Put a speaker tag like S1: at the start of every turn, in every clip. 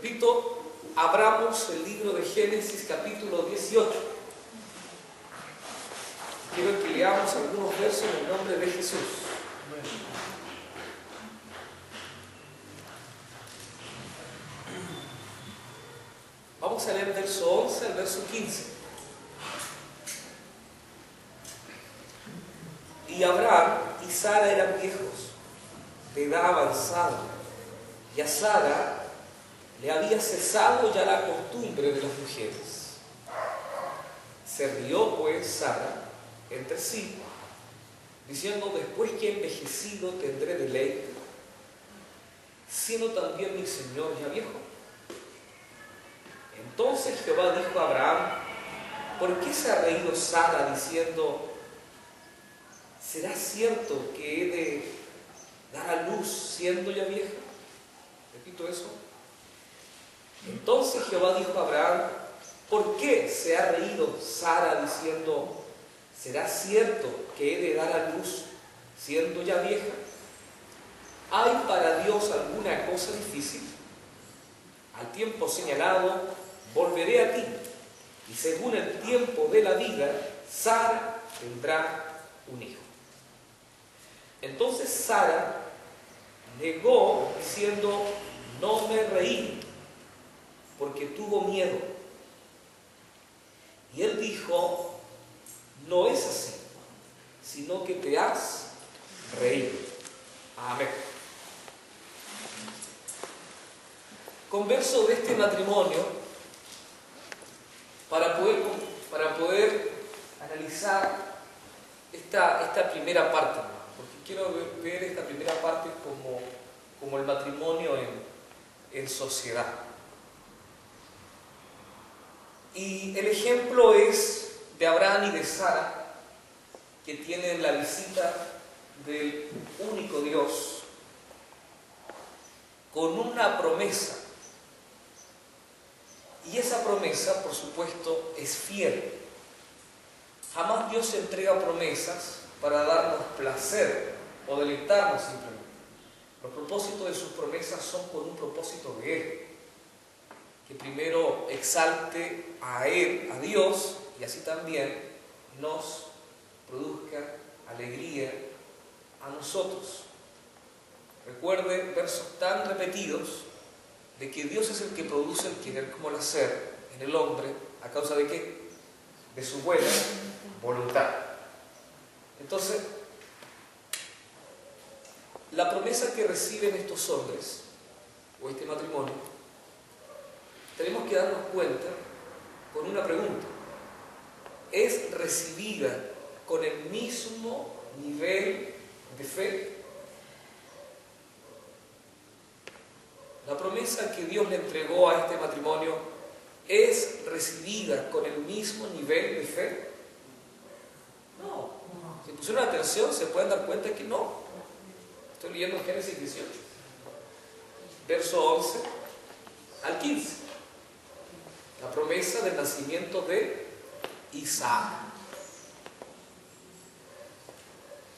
S1: Repito, abramos el libro de Génesis capítulo 18. Quiero que leamos algunos versos en el nombre de Jesús. Vamos a leer el verso 11 al verso 15. Y Abraham y Sara eran viejos, de edad avanzada, y a Sara le había cesado ya la costumbre de las mujeres. Se rió pues Sara entre sí, diciendo: después que he envejecido tendré deleite, siendo también mi señor ya viejo. Entonces Jehová dijo a Abraham: ¿por qué se ha reído Sara diciendo: ¿será cierto que he de dar a luz siendo ya vieja? Repito eso. Entonces Jehová dijo a Abraham: ¿por qué se ha reído Sara diciendo: ¿será cierto que he de dar a luz siendo ya vieja? ¿Hay para Dios alguna cosa difícil? Al tiempo señalado volveré a ti, y según el tiempo de la vida, Sara tendrá un hijo. Entonces Sara negó diciendo: no me reí, porque tuvo miedo. Y él dijo: no es así, sino que te has reído. Amén. Converso de este matrimonio para poder analizar esta primera parte, porque quiero ver esta primera parte como el matrimonio en sociedad. Y el ejemplo es de Abraham y de Sara, que tienen la visita del único Dios con una promesa. Y esa promesa, por supuesto, es fiel. Jamás Dios entrega promesas para darnos placer o deleitarnos simplemente. Los propósitos de sus promesas son con un propósito de Él, que primero exalte a Él, a Dios, y así también nos produzca alegría a nosotros. Recuerden versos tan repetidos de que Dios es el que produce el querer como el hacer en el hombre, ¿a causa de qué? De su buena voluntad. Entonces, la promesa que reciben estos hombres, o este matrimonio, tenemos que darnos cuenta con una pregunta: ¿es recibida con el mismo nivel de fe? La promesa que Dios le entregó a este matrimonio ¿es recibida con el mismo nivel de fe? No. Si pusieron atención se pueden dar cuenta que no. Estoy leyendo Génesis 18, verso 11 al 15. La promesa del nacimiento de Isaac.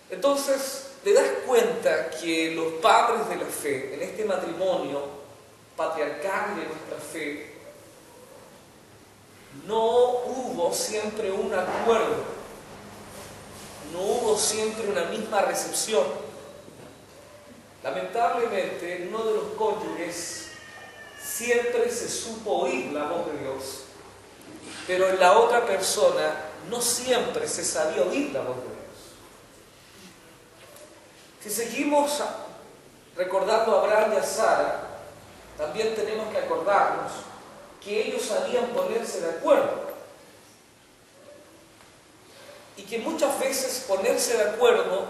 S1: Entonces, te das cuenta que los padres de la fe, en este matrimonio patriarcal de nuestra fe, no hubo siempre un acuerdo, no hubo siempre una misma recepción. Lamentablemente, uno de los cónyuges siempre se supo oír la voz de Dios, pero en la otra persona no siempre se sabía oír la voz de Dios. Si seguimos recordando a Abraham y a Sara, también tenemos que acordarnos que ellos sabían ponerse de acuerdo. Y que muchas veces ponerse de acuerdo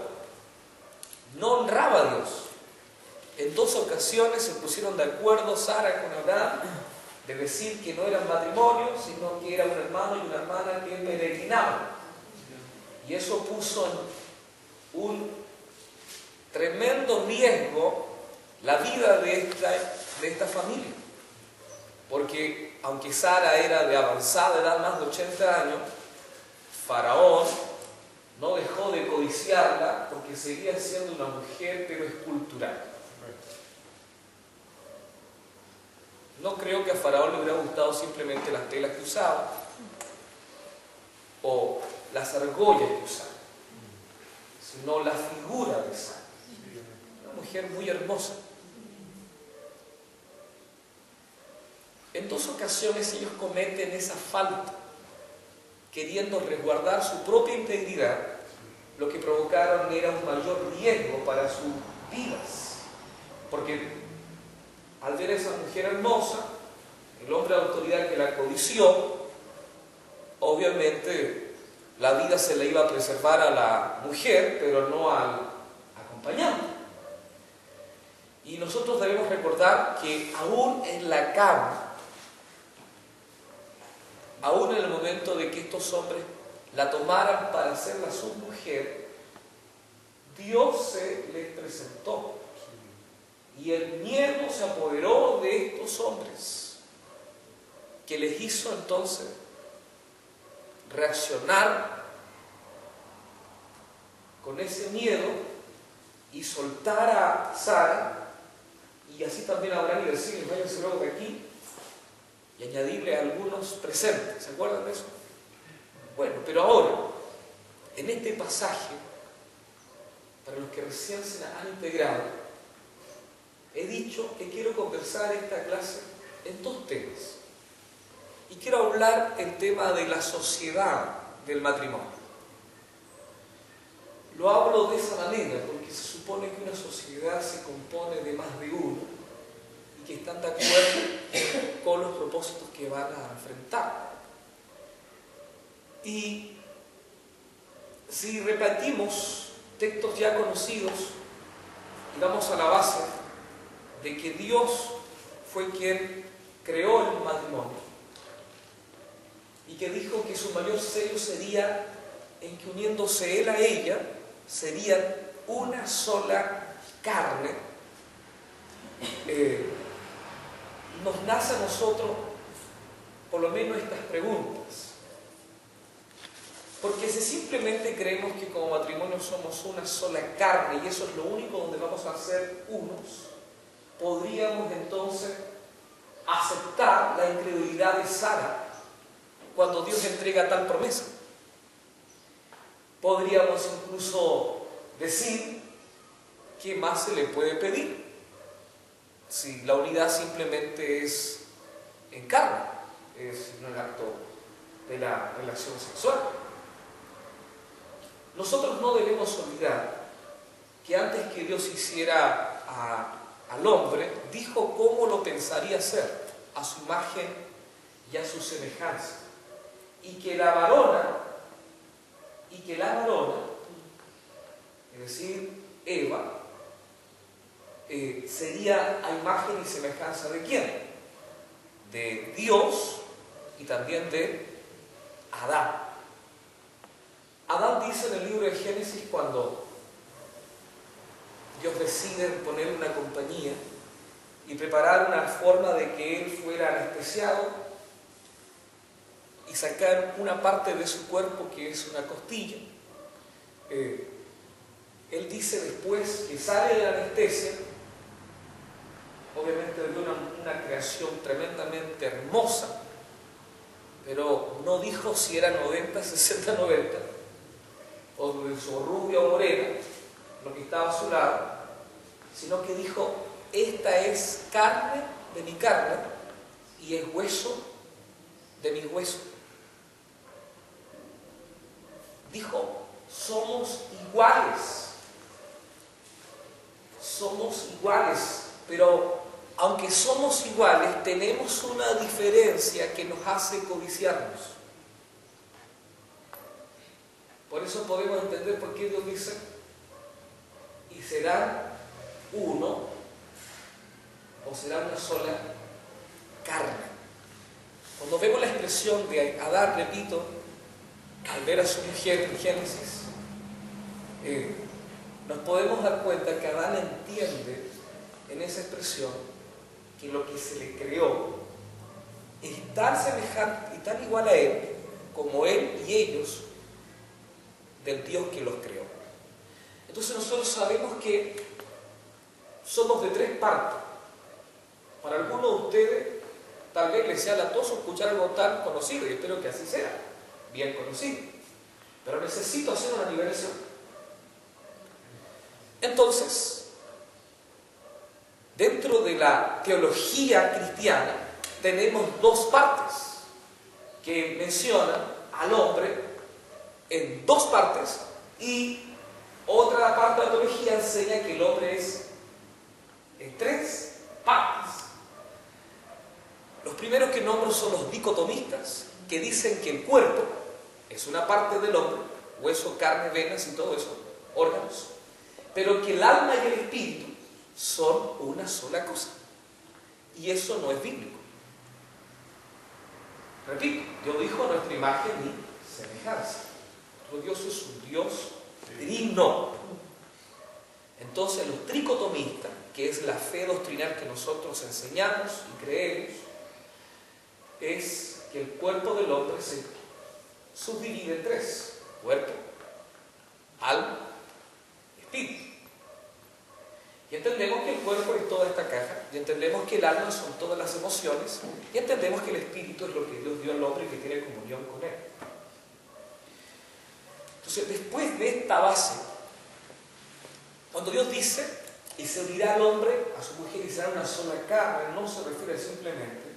S1: no honraba a Dios. En dos ocasiones se pusieron de acuerdo Sara con Abraham de decir que no eran matrimonio, sino que era un hermano y una hermana que peregrinaban. Y eso puso en un tremendo riesgo la vida de esta familia. Porque aunque Sara era de avanzada edad, más de 80 años, Faraón no dejó de codiciarla porque seguía siendo una mujer, pero escultural. no creo que a Faraón le hubiera gustado simplemente las telas que usaba o las argollas que usaba, sino la figura de Sara. Una mujer muy hermosa. En 2 ocasiones ellos cometen esa falta, queriendo resguardar su propia integridad. Lo que provocaron era un mayor riesgo para sus vidas, porque al ver a esa mujer hermosa, el hombre de autoridad que la codició, obviamente la vida se le iba a preservar a la mujer, pero no al acompañante. Y nosotros debemos recordar que aún en la cama, aún en el momento de que estos hombres la tomaran para hacerla su mujer, Dios se les presentó. Y el miedo se apoderó de estos hombres, que les hizo entonces reaccionar con ese miedo y soltar a Sara, y así también a Abraham, y decirles: váyanse luego de aquí, y añadirle a algunos presentes. ¿Se acuerdan de eso? Bueno, pero ahora, en este pasaje, para los que recién se han integrado, he dicho que quiero conversar esta clase en 2 temas. Y quiero hablar el tema de la sociedad del matrimonio. Lo hablo de esa manera porque se supone que una sociedad se compone de más de uno y que están de acuerdo con los propósitos que van a enfrentar. Y si repetimos textos ya conocidos y vamos a la base de que Dios fue quien creó el matrimonio y que dijo que su mayor sello sería en que uniéndose él a ella serían una sola carne, nos nace a nosotros por lo menos estas preguntas. Porque si simplemente creemos que como matrimonio somos una sola carne y eso es lo único donde vamos a ser unos, podríamos entonces aceptar la incredulidad de Sara cuando Dios entrega tal promesa. Podríamos incluso decir: ¿qué más se le puede pedir? Si la unidad simplemente es en carne, es en el acto de la relación sexual. Nosotros no debemos olvidar que antes que Dios hiciera al hombre, dijo cómo lo pensaría hacer, a su imagen y a su semejanza. Y que la varona, es decir, Eva, sería a imagen y semejanza ¿de quién? De Dios y también de Adán. Adán dice en el libro de Génesis, cuando Dios decide poner una compañía y preparar una forma de que él fuera anestesiado y sacar una parte de su cuerpo que es una costilla, él dice después que sale de la anestesia, obviamente de una creación tremendamente hermosa, pero no dijo si era 90, 60, 90, o rubia o morena, lo que estaba a su lado, sino que dijo: esta es carne de mi carne y es hueso de mi hueso. Dijo: somos iguales, pero aunque somos iguales, tenemos una diferencia que nos hace codiciarnos. Por eso podemos entender por qué Dios dice: y serán uno, o será una sola carne. Cuando vemos la expresión de Adán, repito, al ver a su mujer en Génesis, nos podemos dar cuenta que Adán entiende en esa expresión que lo que se le creó es tan semejante y tan igual a él como él y ellos del Dios que los creó. Entonces nosotros sabemos que somos de 3 partes. Para algunos de ustedes tal vez les sea latoso escuchar algo tan conocido, y espero que así sea, bien conocido. Pero necesito hacer una liberación. Entonces, dentro de la teología cristiana, tenemos dos partes que mencionan al hombre en dos partes, y otra parte de la teología enseña que el hombre es en tres partes. Los primeros que nombro son los dicotomistas, que dicen que el cuerpo es una parte del hombre, hueso, carne, venas y todo eso, órganos, pero que el alma y el espíritu son una sola cosa. Y eso no es bíblico. Repito, Dios dijo a nuestra imagen y semejanza. Nuestro Dios es un Dios trino. Entonces los tricotomistas, que es la fe doctrinal que nosotros enseñamos y creemos, es que el cuerpo del hombre se subdivide en tres: cuerpo, alma, espíritu. Y entendemos que el cuerpo es toda esta caja, y entendemos que el alma son todas las emociones, y entendemos que el espíritu es lo que Dios dio al hombre y que tiene comunión con él. Entonces, después de esta base, cuando Dios dice, y se unirá al hombre a su mujer y será una sola carne, no se refiere simplemente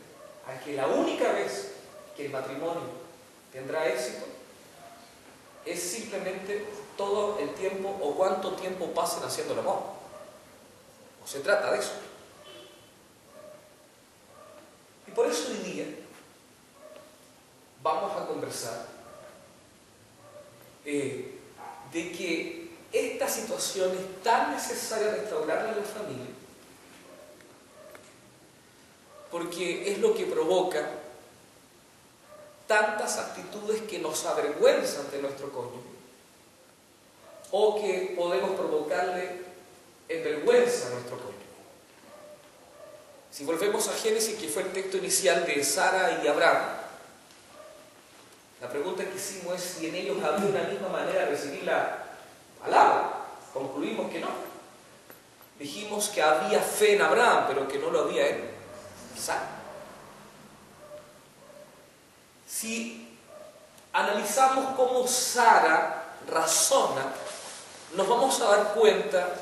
S1: a que la única vez que el matrimonio tendrá éxito es simplemente todo el tiempo o cuánto tiempo pasen haciendo el amor. No se trata de eso. Y por eso hoy día vamos a conversar de que esta situación es tan necesaria restaurarla en la familia, porque es lo que provoca tantas actitudes que nos avergüenzan de nuestro cónyuge, o que podemos provocarle en vergüenza a nuestro cónyuge. Si volvemos a Génesis, que fue el texto inicial de Sara y Abraham, la pregunta que hicimos es si en ellos había una misma manera de recibir la palabra. Concluimos que no. Dijimos que había fe en Abraham, pero que no lo había en Sara. Si analizamos cómo Sara razona, nos vamos a dar cuenta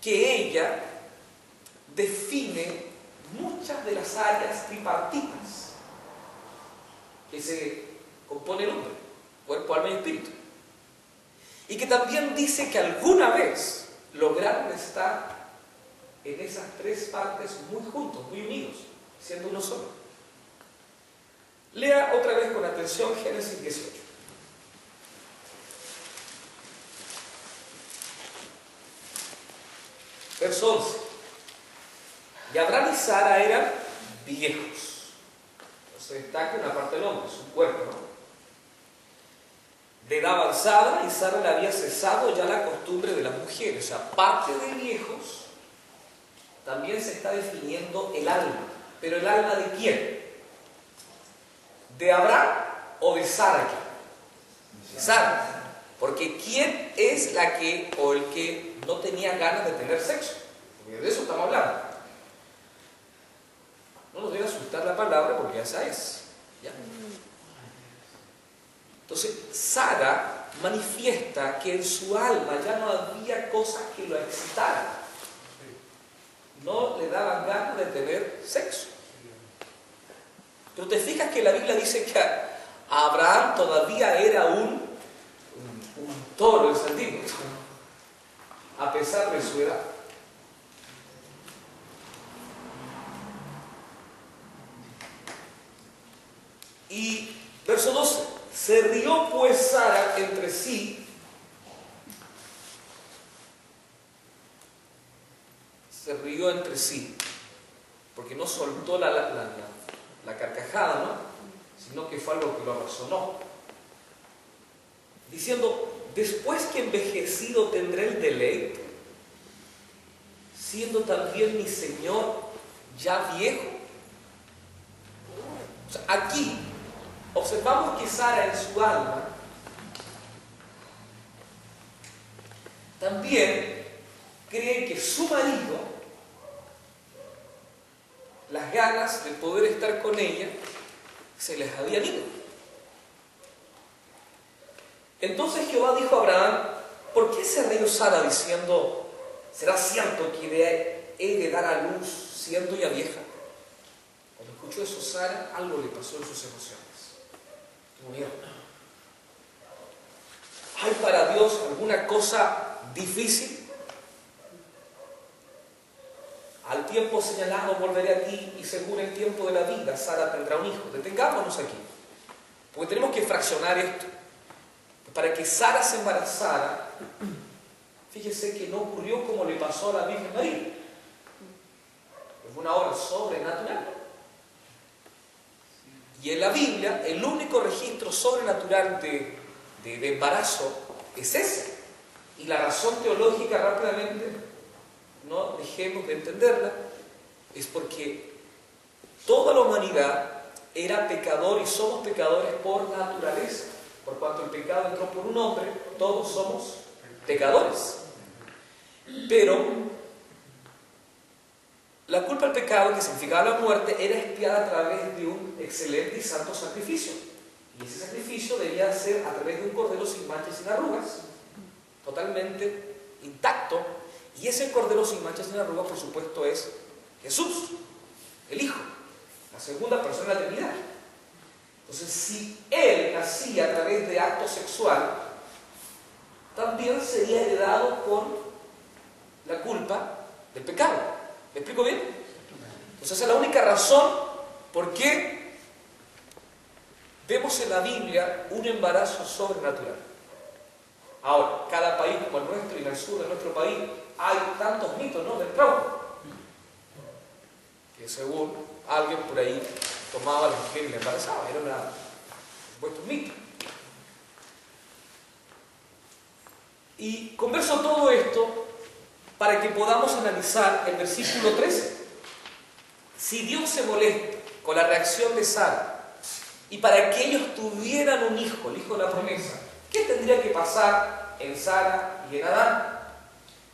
S1: que ella define muchas de las áreas tripartitas que se compone el hombre, cuerpo, alma y espíritu. Y que también dice que alguna vez lograron estar en esas tres partes muy juntos, muy unidos, siendo uno solo. Lea otra vez con atención Génesis 18. Verso 11. Y Abraham y Sara eran viejos. Se destaca una parte del hombre, su cuerpo, ¿no? De edad avanzada, y Sara le había cesado ya la costumbre de las mujeres. O sea, aparte de viejos, también se está definiendo el alma. ¿Pero el alma de quién? ¿De Abraham o de Sara? De Sara. Porque ¿quién es la que o el que no tenía ganas de tener sexo? Porque de eso estamos hablando. No nos debe asustar la palabra porque esa es. ¿Ya? Entonces, Sara manifiesta que en su alma ya no había cosas que lo excitaran. No le daban ganas de tener sexo. Pero te fijas que la Biblia dice que Abraham todavía era un toro encendido, a pesar de su edad. Y verso 12, se rió pues Sara entre sí, porque no soltó la carcajada, ¿no? Sino que fue algo que lo razonó, diciendo: después que envejecido tendré el deleite, siendo también mi Señor ya viejo. O sea, aquí observamos que Sara en su alma también cree que su marido las ganas de poder estar con ella se les habían ido. Entonces Jehová dijo a Abraham: ¿por qué se rió Sara diciendo: ¿será cierto que he de dar a luz siendo ya vieja? Cuando escuchó eso Sara, algo le pasó en sus emociones. Tuvo miedo. ¿Hay para Dios alguna cosa difícil? Al tiempo señalado volveré a ti, y según el tiempo de la vida Sara tendrá un hijo. Detengámonos aquí, porque tenemos que fraccionar esto. Para que Sara se embarazara, fíjese que no ocurrió como le pasó a la Virgen María. Fue una obra sobrenatural. Y en la Biblia, el único registro sobrenatural de embarazo es ese. Y la razón teológica, rápidamente, no dejemos de entenderla, es porque toda la humanidad era pecador y somos pecadores por naturaleza. Por cuanto el pecado entró por un hombre, todos somos pecadores. Pero la culpa del pecado, que significaba la muerte, era expiada a través de un excelente y santo sacrificio. Y ese sacrificio debía ser a través de un cordero sin manchas y sin arrugas, totalmente intacto. Y ese cordero sin manchas y sin arrugas, por supuesto, es Jesús, el Hijo, la segunda persona de la Trinidad. Entonces, si Él nacía a través de acto sexual, también sería heredado con la culpa del pecado. ¿Me explico bien? Entonces, esa es la única razón por qué vemos en la Biblia un embarazo sobrenatural. Ahora, cada país como el nuestro y en el sur de nuestro país hay tantos mitos, ¿no?, del trauma, que según alguien por ahí tomaba a la mujer y la embarazaba. Era un mito. Y converso todo esto para que podamos analizar el versículo 13. Si Dios se molesta con la reacción de Sara y para que ellos tuvieran un hijo, el hijo de la promesa, ¿qué tendría que pasar en Sara y en Adán?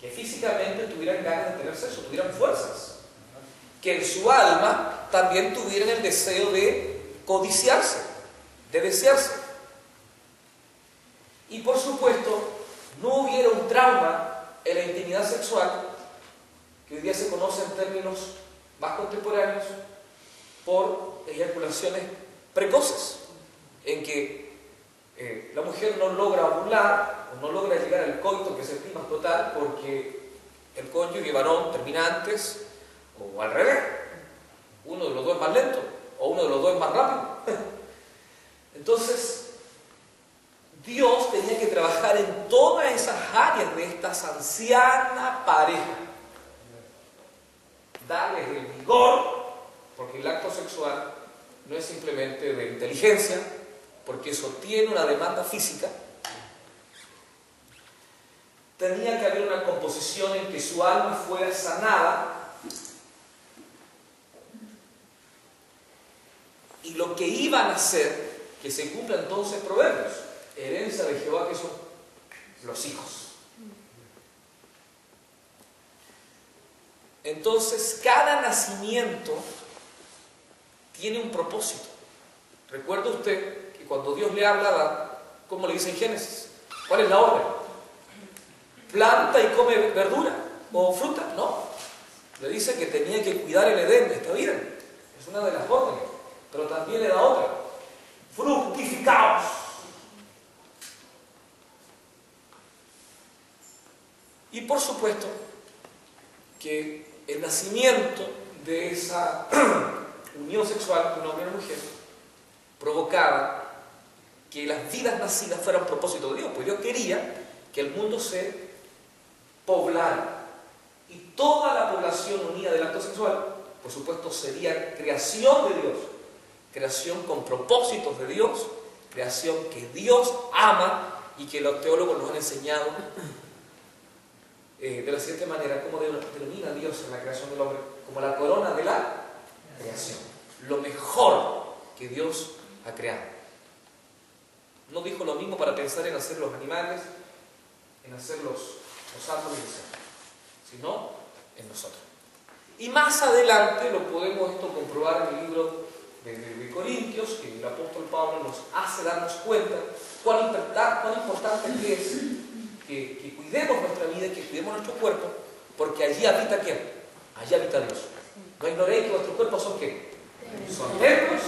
S1: Que físicamente tuvieran ganas de tener sexo, tuvieran fuerzas. Que en su alma también tuvieran el deseo de codiciarse, de desearse. Y por supuesto, no hubiera un trauma en la intimidad sexual, que hoy día se conoce en términos más contemporáneos por eyaculaciones precoces, en que la mujer no logra ovular o no logra llegar al coito, que es el clímax total, porque el cónyuge varón termina antes, o al revés, uno de los dos es más lento o uno de los dos es más rápido. Entonces Dios tenía que trabajar en todas esas áreas de esta anciana pareja, darles el vigor, porque el acto sexual no es simplemente de inteligencia, porque eso tiene una demanda física. Tenía que haber una composición en que su alma fuera sanada. Y lo que iban a hacer, que se cumplan todos esos proverbios, herencia de Jehová, que son los hijos. Entonces, cada nacimiento tiene un propósito. Recuerda usted que cuando Dios le habla a Adán, ¿cómo le dice en Génesis? ¿Cuál es la orden? ¿Planta y come verdura o fruta? No. Le dice que tenía que cuidar el Edén de esta vida. Es una de las órdenes. Pero también le da otra: fructificaos. Y por supuesto que el nacimiento de esa unión sexual de un hombre y una mujer provocaba que las vidas nacidas fueran propósito de Dios, pues Dios quería que el mundo se poblara, y toda la población unida del acto sexual, por supuesto, sería creación de Dios. Creación con propósitos de Dios, creación que Dios ama y que los teólogos nos han enseñado de la siguiente manera: cómo denomina Dios en la creación del hombre, como la corona de la creación, lo mejor que Dios ha creado. No dijo lo mismo para pensar en hacer los animales, en hacer los árboles, sino en nosotros. Y más adelante lo podemos esto comprobar en el libro de Corintios, que el apóstol Pablo nos hace darnos cuenta cuán importante es que cuidemos nuestra vida y que cuidemos nuestro cuerpo, porque allí habita ¿quién? Allí habita Dios. No ignoréis que vuestros cuerpos son ¿qué? Son templos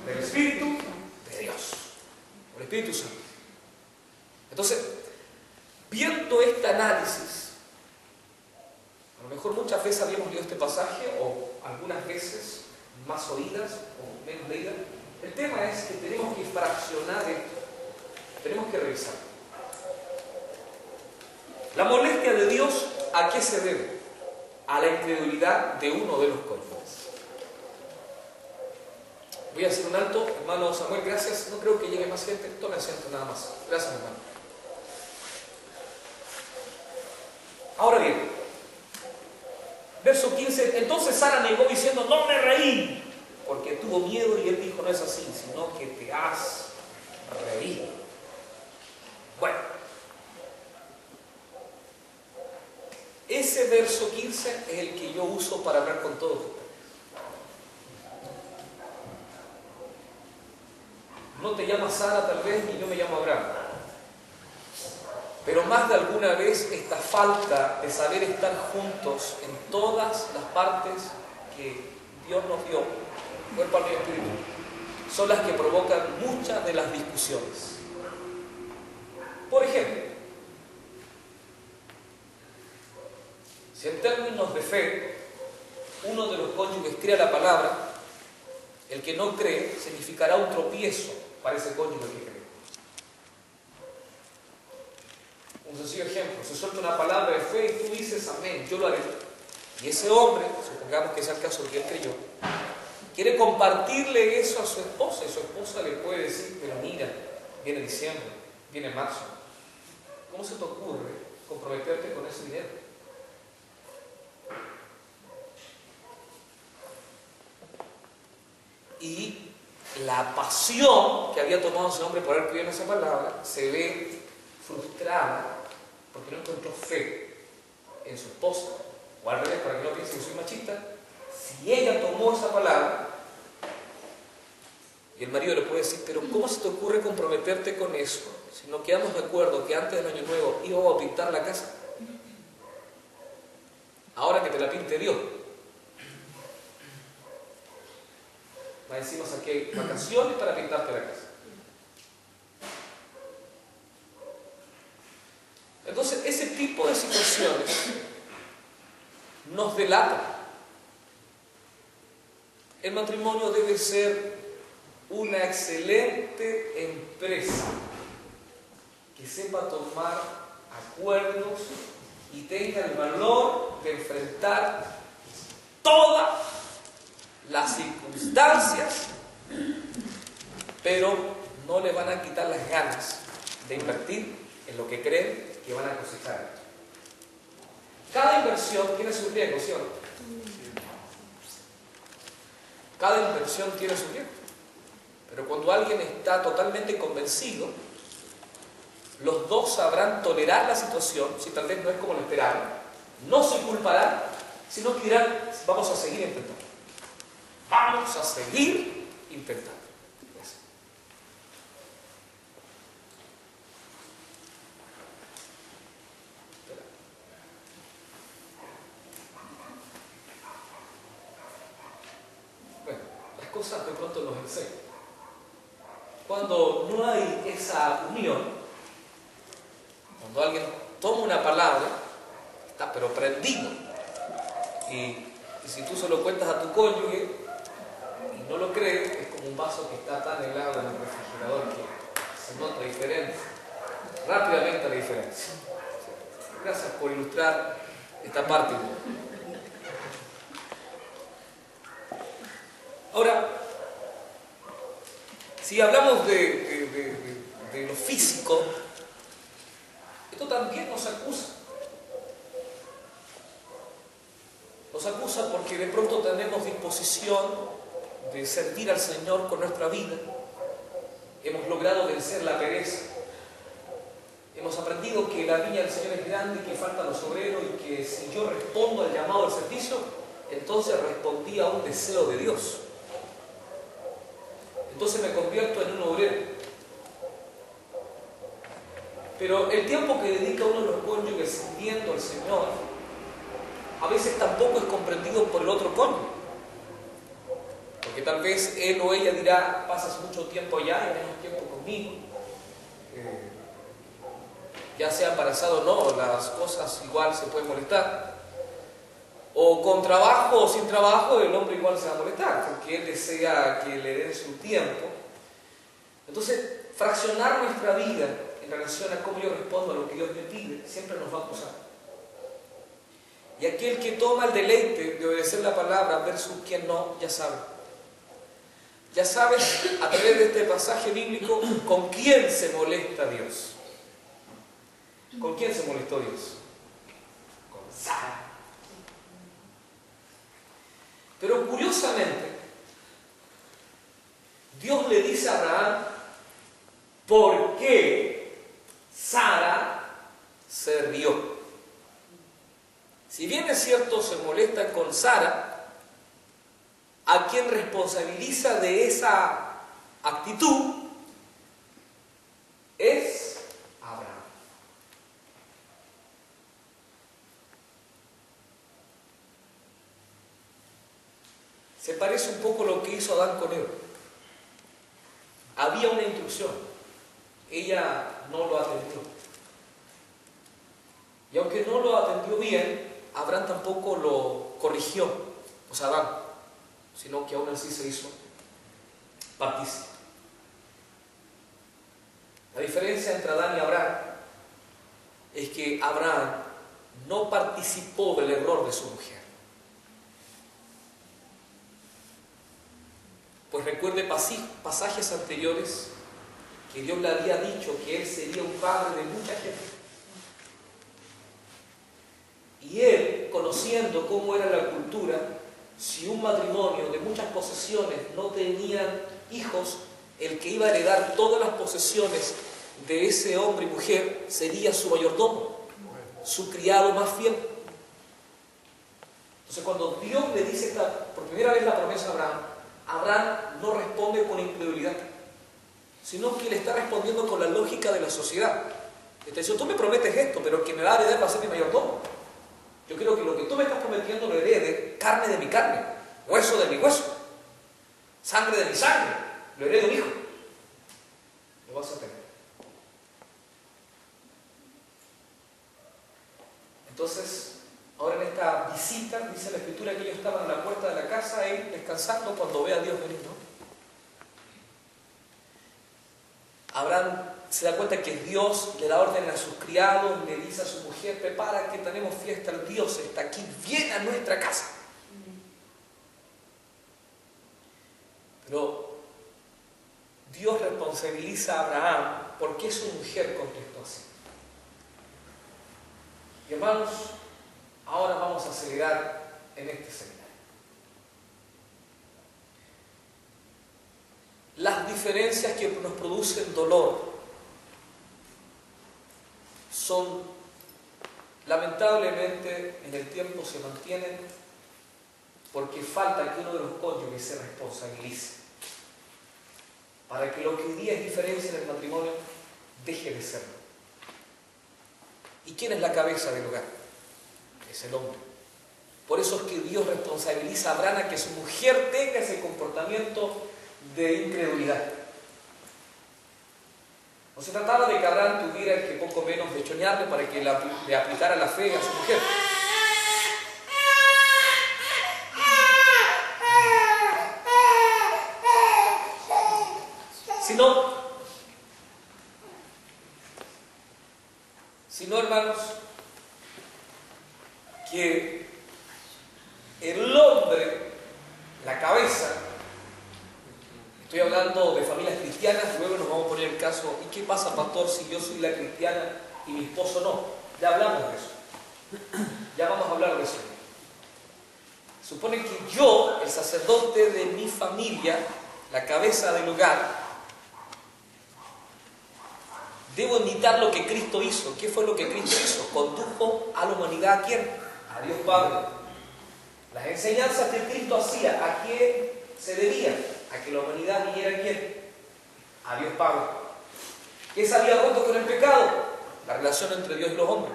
S1: del Espíritu de Dios, el Espíritu Santo. Entonces, viendo este análisis, a lo mejor muchas veces habíamos leído este pasaje, o algunas veces más oídas o menos leídas. El tema es que tenemos que fraccionar esto, tenemos que revisar. La molestia de Dios, ¿a qué se debe? A la incredulidad de uno de los cónyuges. Voy a hacer un alto, hermano Samuel, gracias. No creo que llegue más gente, tome asiento nada más. Gracias, hermano. Ahora bien, verso 15, entonces Sara negó diciendo, no me reí, porque tuvo miedo, y él dijo, no es así, sino que te has reído. Bueno, ese verso 15 es el que yo uso para hablar con todos ustedes. No te llamas Sara tal vez, ni yo me llamo Abraham. Pero más de alguna vez esta falta de saber estar juntos en todas las partes que Dios nos dio, cuerpo, alma y espíritu, son las que provocan muchas de las discusiones. Por ejemplo, si en términos de fe uno de los cónyuges crea la palabra, el que no cree significará un tropiezo para ese cónyuge que cree. Un sencillo ejemplo, se suelta una palabra de fe y tú dices amén, yo lo haré. Y ese hombre, supongamos que sea el caso que él creyó, quiere compartirle eso a su esposa, y su esposa le puede decir, pero mira, viene diciembre, viene marzo, ¿cómo se te ocurre comprometerte con ese dinero? Y la pasión que había tomado ese hombre por haber creído en esa palabra se ve frustrada porque no encontró fe en su esposa. O al revés, para que no piense que soy machista, si ella tomó esa palabra, y el marido le puede decir, pero ¿cómo se te ocurre comprometerte con eso? Si no quedamos de acuerdo que antes del año nuevo íbamos a pintar la casa, ahora que te la pinte Dios. Más encima saqué vacaciones para pintarte la casa. Entonces, ese tipo de situaciones nos delatan. El matrimonio debe ser una excelente empresa que sepa tomar acuerdos y tenga el valor de enfrentar todas las circunstancias, pero no le van a quitar las ganas de invertir en lo que creen que van a cosechar. Cada inversión tiene su riesgo, ¿sí o no? Cada inversión tiene su riesgo. Pero cuando alguien está totalmente convencido, los dos sabrán tolerar la situación, si tal vez no es como lo esperaban, no se culparán, sino que dirán, vamos a seguir intentando. Vamos a seguir intentando. Bueno, las cosas de pronto nos enseñan. Cuando no hay esa unión, cuando alguien toma una palabra, está pero prendido, y si tú se lo cuentas a tu cónyuge y no lo crees, es como un vaso que está tan helado en el refrigerador que se nota diferente, rápidamente la diferencia. Gracias por ilustrar esta parte. Ahora, si hablamos de lo físico, esto también nos acusa. Nos acusa porque de pronto tenemos disposición de servir al Señor con nuestra vida. Hemos logrado vencer la pereza. Hemos aprendido que la viña del Señor es grande y que faltan los obreros, y que si yo respondo al llamado al servicio, entonces respondí a un deseo de Dios. Entonces me convierto en un obrero. Pero el tiempo que dedica uno de los cónyuges sirviendo al Señor, a veces tampoco es comprendido por el otro cónyuge. Porque tal vez él o ella dirá, pasas mucho tiempo allá y menos tiempo conmigo. Ya sea embarazado o no, las cosas igual se pueden molestar. O con trabajo o sin trabajo, el hombre igual se va a molestar, porque él desea que le den su tiempo. Entonces, fraccionar nuestra vida en relación a cómo yo respondo a lo que Dios me pide, siempre nos va a acusar. Y aquel que toma el deleite de obedecer la palabra versus quien no, ya sabe. Ya sabes, a través de este pasaje bíblico, con quién se molesta Dios. ¿Con quién se molestó Dios? Con Sara. Pero curiosamente, Dios le dice a Abraham, ¿por qué Sara se rió? Si bien es cierto, se molesta con Sara, a quien responsabiliza de esa actitud es Abraham. Se parece un poco a lo que hizo Adán con Eva. Había una instrucción, ella no lo atendió. Y aunque no lo atendió bien, Abraham tampoco lo corrigió, o sea, Adán, sino que aún así se hizo partícipe. La diferencia entre Adán y Abraham es que Abraham no participó del error de su mujer. Pues recuerde pasajes anteriores que Dios le había dicho que él sería un padre de mucha gente. Y él, conociendo cómo era la cultura, si un matrimonio de muchas posesiones no tenían hijos, el que iba a heredar todas las posesiones de ese hombre y mujer sería su mayordomo, su criado más fiel. Entonces, cuando Dios le dice por primera vez la promesa a Abraham, Abraham no responde con incredulidad, sino que le está respondiendo con la lógica de la sociedad. Le está diciendo, tú me prometes esto, pero quien me va a heredar va a ser mi mayordomo. Yo quiero que lo que tú me estás prometiendo lo herede, carne de mi carne, hueso de mi hueso, sangre de mi sangre, lo herede un hijo. Lo vas a tener. Entonces, ahora en esta visita, dice la Escritura que ellos estaban en la puerta de la casa, él descansando cuando ve a Dios venir, ¿no? Abraham se da cuenta que Dios le da orden a sus criados, le dice a su mujer, prepara que tenemos fiesta, el Dios está aquí, viene a nuestra casa. Pero Dios responsabiliza a Abraham porque su mujer contestó así. Y hermanos, ahora vamos a acelerar en este seminario. Las diferencias que nos producen dolor son, lamentablemente, en el tiempo se mantienen porque falta que uno de los cónyuges se responsabilice para que lo que hoy día es diferencia en el matrimonio deje de serlo. ¿Y quién es la cabeza del hogar? Es el hombre. Por eso es que Dios responsabiliza a Abraham a que su mujer tenga ese comportamiento de incredulidad. No se trataba de que Abraham tuviera que poco menos de choñarle para que le aplicara la fe a su mujer. Sino, hermanos, que el hombre, la cabeza, estoy hablando de familias cristianas, luego nos vamos a poner el caso, ¿y qué pasa, pastor, si yo soy la cristiana y mi esposo no? Ya hablamos de eso. Ya vamos a hablar de eso. Supone que yo, el sacerdote de mi familia, la cabeza del hogar, debo imitar lo que Cristo hizo. ¿Qué fue lo que Cristo hizo? Condujo a la humanidad ¿a quién? A Dios Padre. Las enseñanzas que Cristo hacía, ¿a quién se debían? A que la humanidad viniera a quién? A Dios Padre. ¿Qué se había roto con el pecado? La relación entre Dios y los hombres.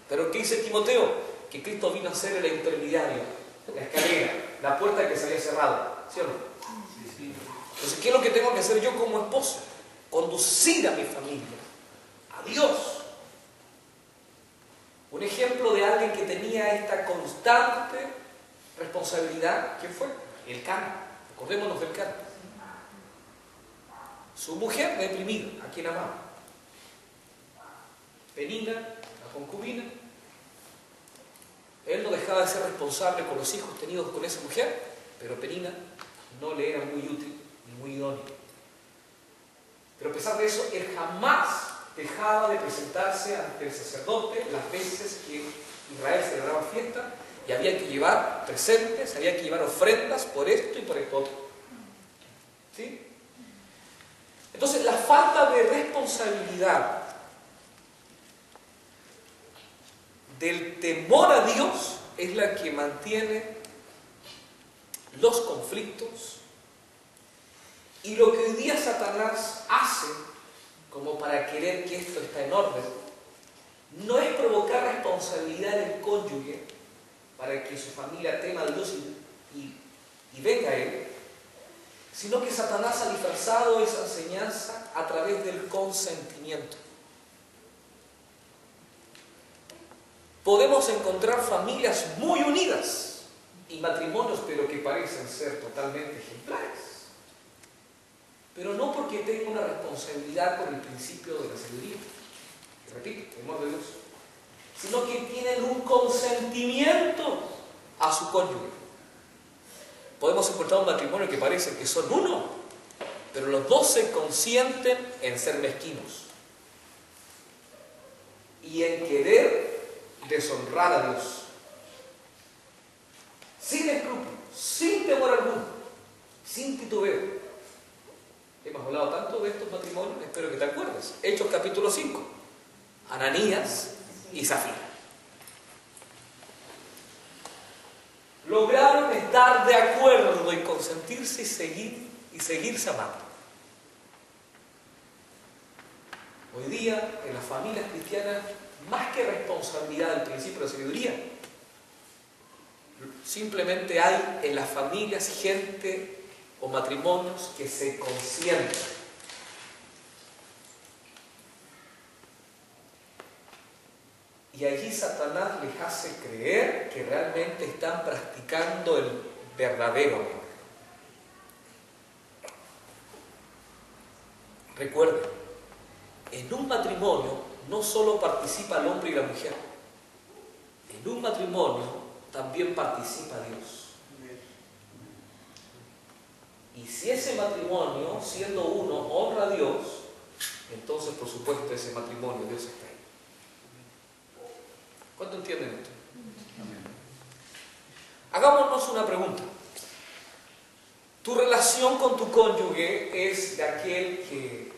S1: Pero ¿qué dice Timoteo? Que Cristo vino a ser el intermediario, la escalera, la puerta que se había cerrado. ¿Sí o no? Entonces, ¿qué es lo que tengo que hacer yo como esposo? Conducir a mi familia a Dios. Un ejemplo de alguien que tenía esta constante responsabilidad, ¿quién fue? El Cana. Acordémonos del Cana. Su mujer reprimida, a quien amaba. Penina, la concubina. Él no dejaba de ser responsable con los hijos tenidos con esa mujer, pero Penina no le era muy útil ni muy idóneo. Pero a pesar de eso, él jamás dejaba de presentarse ante el sacerdote las veces que Israel celebraba fiesta y había que llevar presentes, había que llevar ofrendas por esto y por esto otro. ¿Sí? Entonces, la falta de responsabilidad del temor a Dios es la que mantiene los conflictos y lo que hoy día Satanás hace como para querer que esto esté en orden no es provocar responsabilidad en el cónyuge para que su familia tema a Dios y venga a Él, sino que Satanás ha disfrazado esa enseñanza a través del consentimiento. Podemos encontrar familias muy unidas y matrimonios, pero que parecen ser totalmente ejemplares. Pero no porque tenga una responsabilidad con el principio de la sabiduría, y repito, temor de Dios, sino que tienen un consentimiento a su cónyuge. Podemos encontrar un matrimonio que parece que son uno, pero los dos se consienten en ser mezquinos y en querer deshonrar a Dios, sin escrúpulos, sin temor alguno, sin titubeo. Hemos hablado tanto de estos matrimonios, espero que te acuerdes. Hechos capítulo 5, Ananías y Zafira. Lograron estar de acuerdo y consentirse y seguirse amando. Hoy día, en las familias cristianas, más que responsabilidad del principio de la sabiduría, simplemente hay en las familias gente o matrimonios que se consienten. Y allí Satanás les hace creer que realmente están practicando el verdadero amor. Recuerden, en un matrimonio no solo participa el hombre y la mujer, en un matrimonio también participa Dios. Y si ese matrimonio, siendo uno, honra a Dios, entonces por supuesto ese matrimonio Dios está ahí. ¿Cuánto entienden esto? Hagámonos una pregunta. ¿Tu relación con tu cónyuge es de aquel que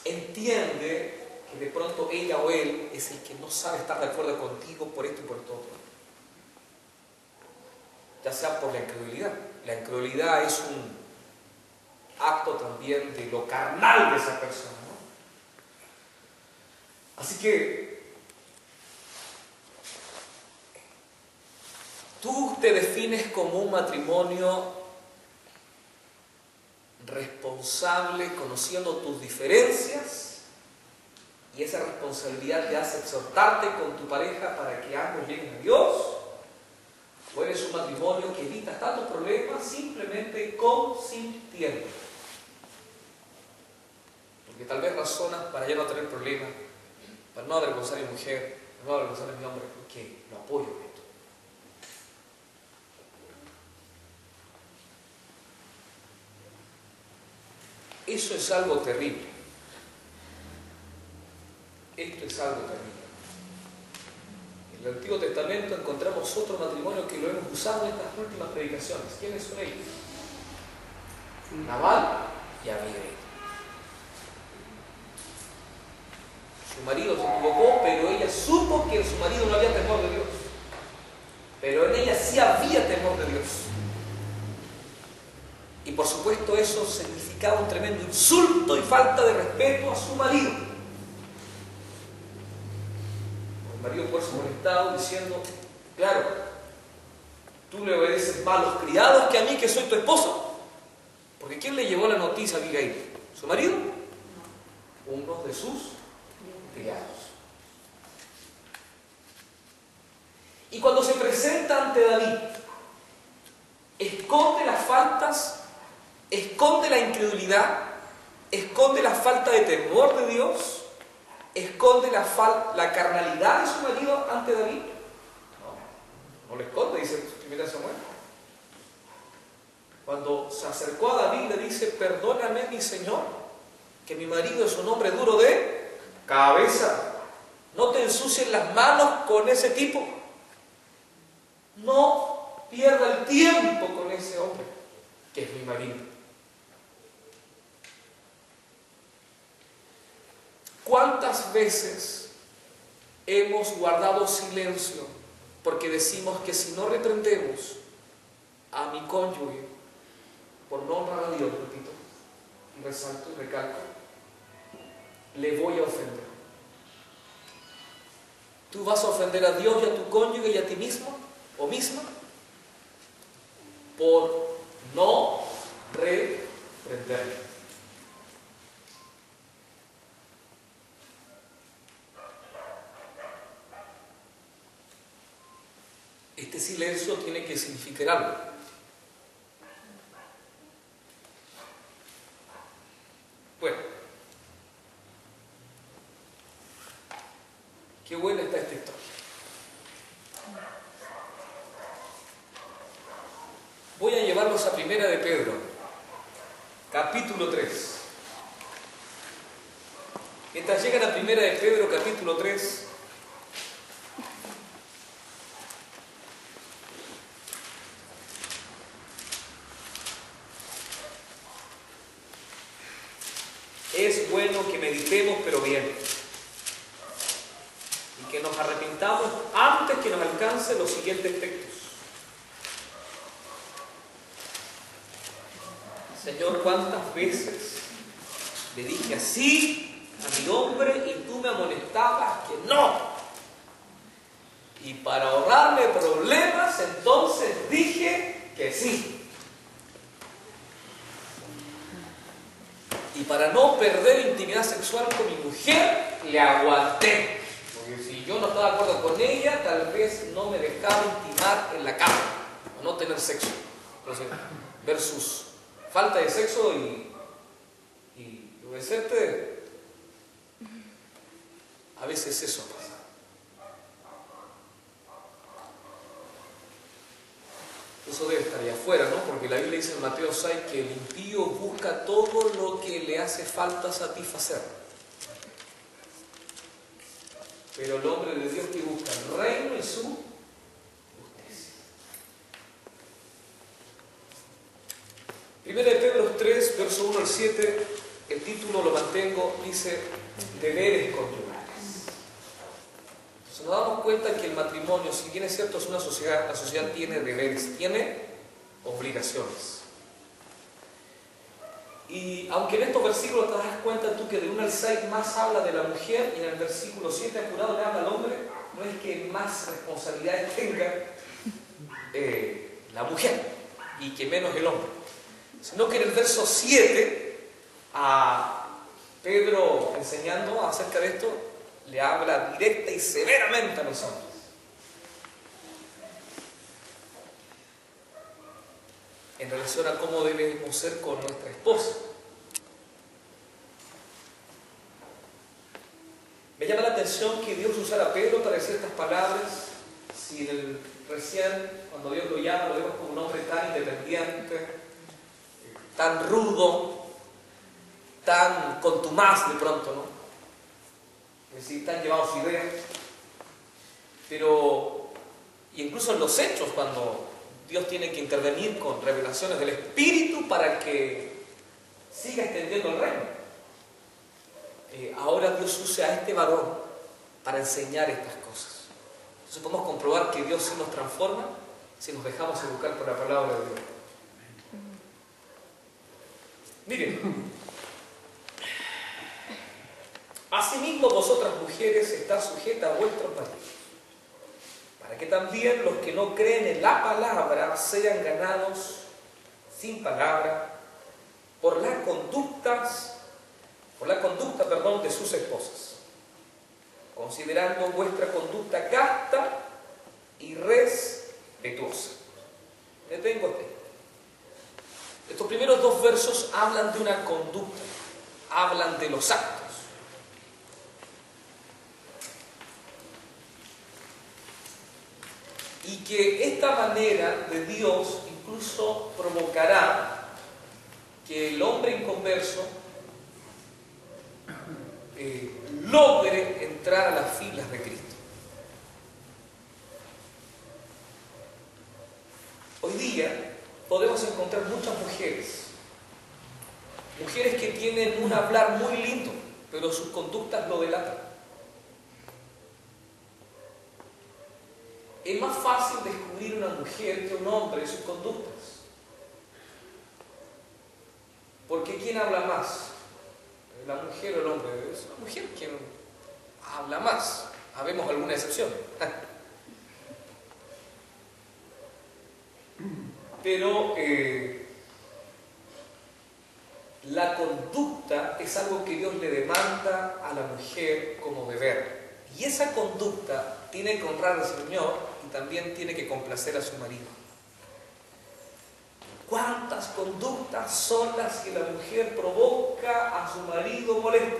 S1: entiende que de pronto ella o él es el que no sabe estar de acuerdo contigo por esto y por esto otro? Ya sea por la incredulidad. La incredulidad es un acto también de lo carnal de esa persona, ¿no? Así que tú te defines como un matrimonio responsable, conociendo tus diferencias, y esa responsabilidad te hace exhortarte con tu pareja para que ambos lleguen a Dios, o eres un matrimonio que evita tantos problemas simplemente consintiendo. Porque tal vez razonas para ya no tener problemas, para no avergonzar a mi mujer, para no avergonzar a mi hombre, porque lo apoyo en esto. Eso es algo terrible. Esto es algo terrible. En el Antiguo Testamento encontramos otro matrimonio que lo hemos usado en estas últimas predicaciones. ¿Quiénes son ellos? Nabal y Abigail. Su marido se equivocó, pero ella supo que en su marido no había temor de Dios. pero en ella sí había temor de Dios. Y por supuesto eso significaba un tremendo insulto y falta de respeto a su marido. El marido por eso molestado diciendo, claro, tú le obedeces más a los criados que a mí que soy tu esposo. Porque ¿quién le llevó la noticia a Abigail? ¿Su marido? Uno de sus criados. Y cuando se presenta ante David, esconde las faltas, esconde la incredulidad, esconde la falta de temor de Dios, esconde la carnalidad de su marido ante David. No lo esconde, dice 1 Samuel. Cuando se acercó a David le dice, perdóname mi señor, que mi marido es un hombre duro de cabeza. No te ensucies las manos con ese tipo. No pierda el tiempo con ese hombre, que es mi marido. ¿Cuántas veces hemos guardado silencio porque decimos que si no reprendemos a mi cónyuge, por no honrar a Dios, repito, y resalto y recalco, le voy a ofender? ¿Tú vas a ofender a Dios y a tu cónyuge y a ti mismo o misma por no reprender? Este silencio tiene que significar algo. Bueno, qué buena está esta historia. Voy a llevarlos a Primera de Pedro, capítulo 3. Mientras llegan a Primera de Pedro, capítulo 3, es bueno que meditemos, pero bien, y que nos arrepintamos antes que nos alcancen los siguientes textos. Señor, ¿cuántas veces le dije así a mi hombre y tú me amonestabas que no? Y para ahorrarme problemas, entonces dije que sí. Y para no perder intimidad sexual con mi mujer, le aguanté. Porque si yo no estaba de acuerdo con ella, tal vez no me dejaba intimar en la cama, o no tener sexo. Entonces, versus falta de sexo y obedecerte, a veces eso pasa. Eso debe estar allá afuera, ¿no? Porque la Biblia dice en Mateo 6 que el impío busca todo lo que le hace falta satisfacer. Pero el hombre de Dios que busca el reino y su justicia. Primera de Pedro 3, verso 1 al 7, el título lo mantengo, dice deberes conyugales. Entonces nos damos cuenta que el matrimonio, si bien es cierto es una sociedad, la sociedad tiene deberes, tiene obligaciones. Y aunque en estos versículos te das cuenta tú que de 1 al 6 más habla de la mujer y en el versículo 7 apurado le habla al hombre, no es que más responsabilidades tenga la mujer y que menos el hombre, sino que en el verso 7 a Pedro enseñando acerca de esto le habla directa y severamente a los hombres. En relación a cómo debemos ser con nuestra esposa. Me llama la atención que Dios usara a Pedro para decir estas palabras, si recién cuando Dios lo llama lo vemos como un hombre tan independiente, tan rudo, tan contumaz de pronto, ¿no? Es decir, tan llevado a su idea. Pero, incluso en los hechos, cuando Dios tiene que intervenir con revelaciones del Espíritu para que siga extendiendo el reino. Ahora Dios usa a este varón para enseñar estas cosas. Entonces podemos comprobar que Dios sí nos transforma si nos dejamos educar por la palabra de Dios. Miren, asimismo vosotras mujeres estáis sujetas a vuestros maridos, para que también los que no creen en la palabra sean ganados sin palabra por la conducta, de sus esposas, considerando vuestra conducta casta y respetuosa. Me detengo aquí. Estos primeros dos versos hablan de una conducta, hablan de los actos. Y que esta manera de Dios incluso provocará que el hombre inconverso logre entrar a las filas de Cristo. Hoy día podemos encontrar muchas mujeres que tienen un hablar muy lindo, pero sus conductas lo delatan. Es más fácil descubrir una mujer que un hombre en sus conductas. Porque ¿quién habla más? ¿La mujer o el hombre? Es la mujer quien habla más. Habemos alguna excepción. Pero la conducta es algo que Dios le demanda a la mujer como deber. Y esa conducta tiene que honrar al Señor y también tiene que complacer a su marido. ¿Cuántas conductas son las que la mujer provoca a su marido molesto?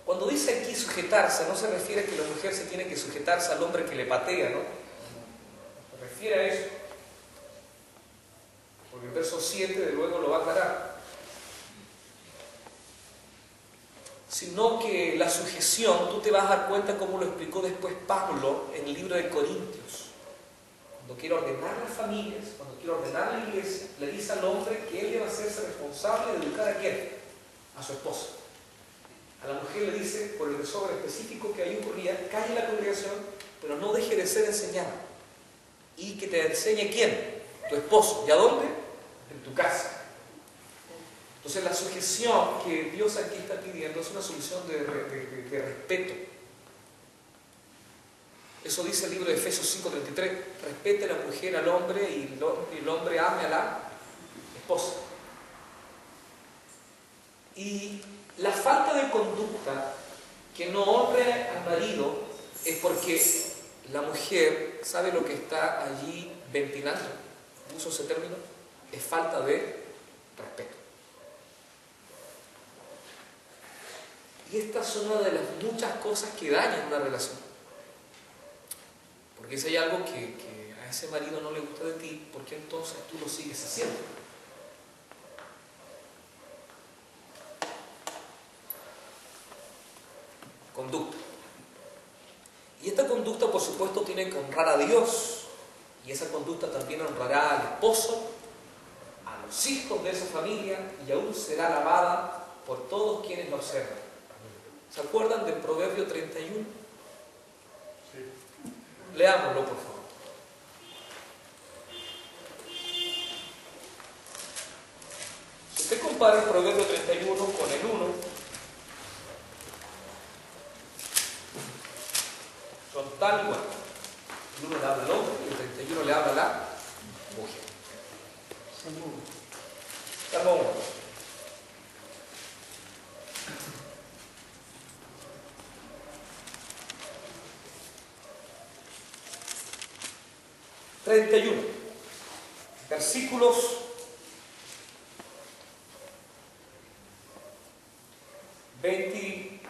S1: Cuando dice aquí sujetarse, no se refiere a que la mujer se tiene que sujetarse al hombre que le patea, ¿no? Se refiere a eso. Porque el verso 7 de luego lo va a aclarar. Sino que la sujeción, tú te vas a dar cuenta cómo lo explicó después Pablo en el libro de Corintios. Cuando quiere ordenar las familias, cuando quiere ordenar la iglesia, le dice al hombre que él debe hacerse responsable de educar a quién, a su esposa. A la mujer le dice, por el desorden específico que ahí ocurría, calle en la congregación, pero no deje de ser enseñada. Y que te enseñe quién, tu esposo. ¿Y a dónde? En tu casa. Entonces la sujeción que Dios aquí está pidiendo es una solución de respeto. Eso dice el libro de Efesios 5:33. Respete la mujer al hombre y el hombre ame a la esposa. Y la falta de conducta que no honre al marido es porque la mujer sabe lo que está allí ventilando. Uso ese término. Es falta de respeto. Y estas son una de las muchas cosas que dañan una relación. Porque si hay algo que a ese marido no le gusta de ti, ¿por qué entonces tú lo sigues haciendo? Conducta. Y esta conducta, por supuesto, tiene que honrar a Dios. Y esa conducta también honrará al esposo, a los hijos de esa familia, y aún será alabada por todos quienes lo observan. ¿Se acuerdan del Proverbio 31? Sí. Leámoslo, por favor. Si usted compara el Proverbio 31 con el 1, son tal igual. El 1 le habla al hombre y el 31 le habla a la mujer. Salmo 1. Versículos 23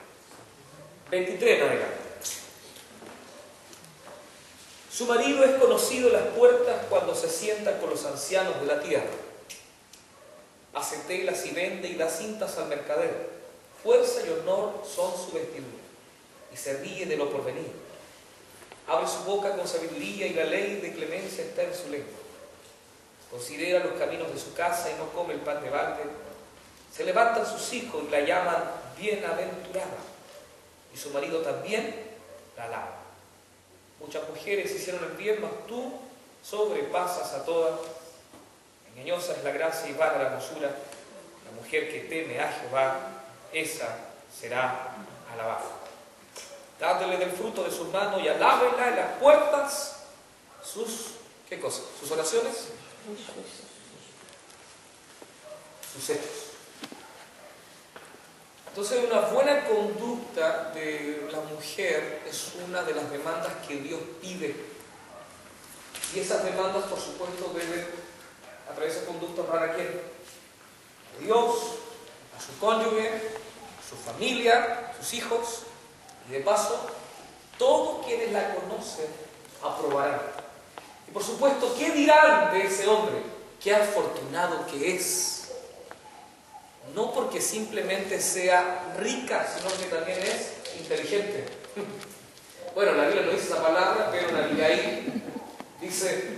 S1: en adelante. Su marido es conocido en las puertas cuando se sienta con los ancianos de la tierra. Hace telas y vende y da cintas al mercader. Fuerza y honor son su vestidura, y se ríe de lo porvenir. Abre su boca con sabiduría y la ley de clemencia está en su lengua. Considera los caminos de su casa y no come el pan de balde. Se levantan sus hijos y la llaman bienaventurada. Y su marido también la alaba. Muchas mujeres hicieron el bien, mas tú sobrepasas a todas. Engañosa es la gracia y vana la hermosura. La mujer que teme a Jehová, esa será alabada. Dádele del fruto de sus manos y alábenla en las puertas sus, ¿qué cosa? Sus oraciones, sus hechos. Entonces, una buena conducta de la mujer es una de las demandas que Dios pide. Y esas demandas, por supuesto, deben, a través de esa conducta, honrar a quién? A Dios, a su cónyuge, a su familia, a sus hijos. Y de paso, todos quienes la conocen aprobarán. Y por supuesto, ¿qué dirán de ese hombre? Qué afortunado que es. No porque simplemente sea rica, sino que también es inteligente. Bueno, la Biblia no dice esa palabra, pero en Abigail dice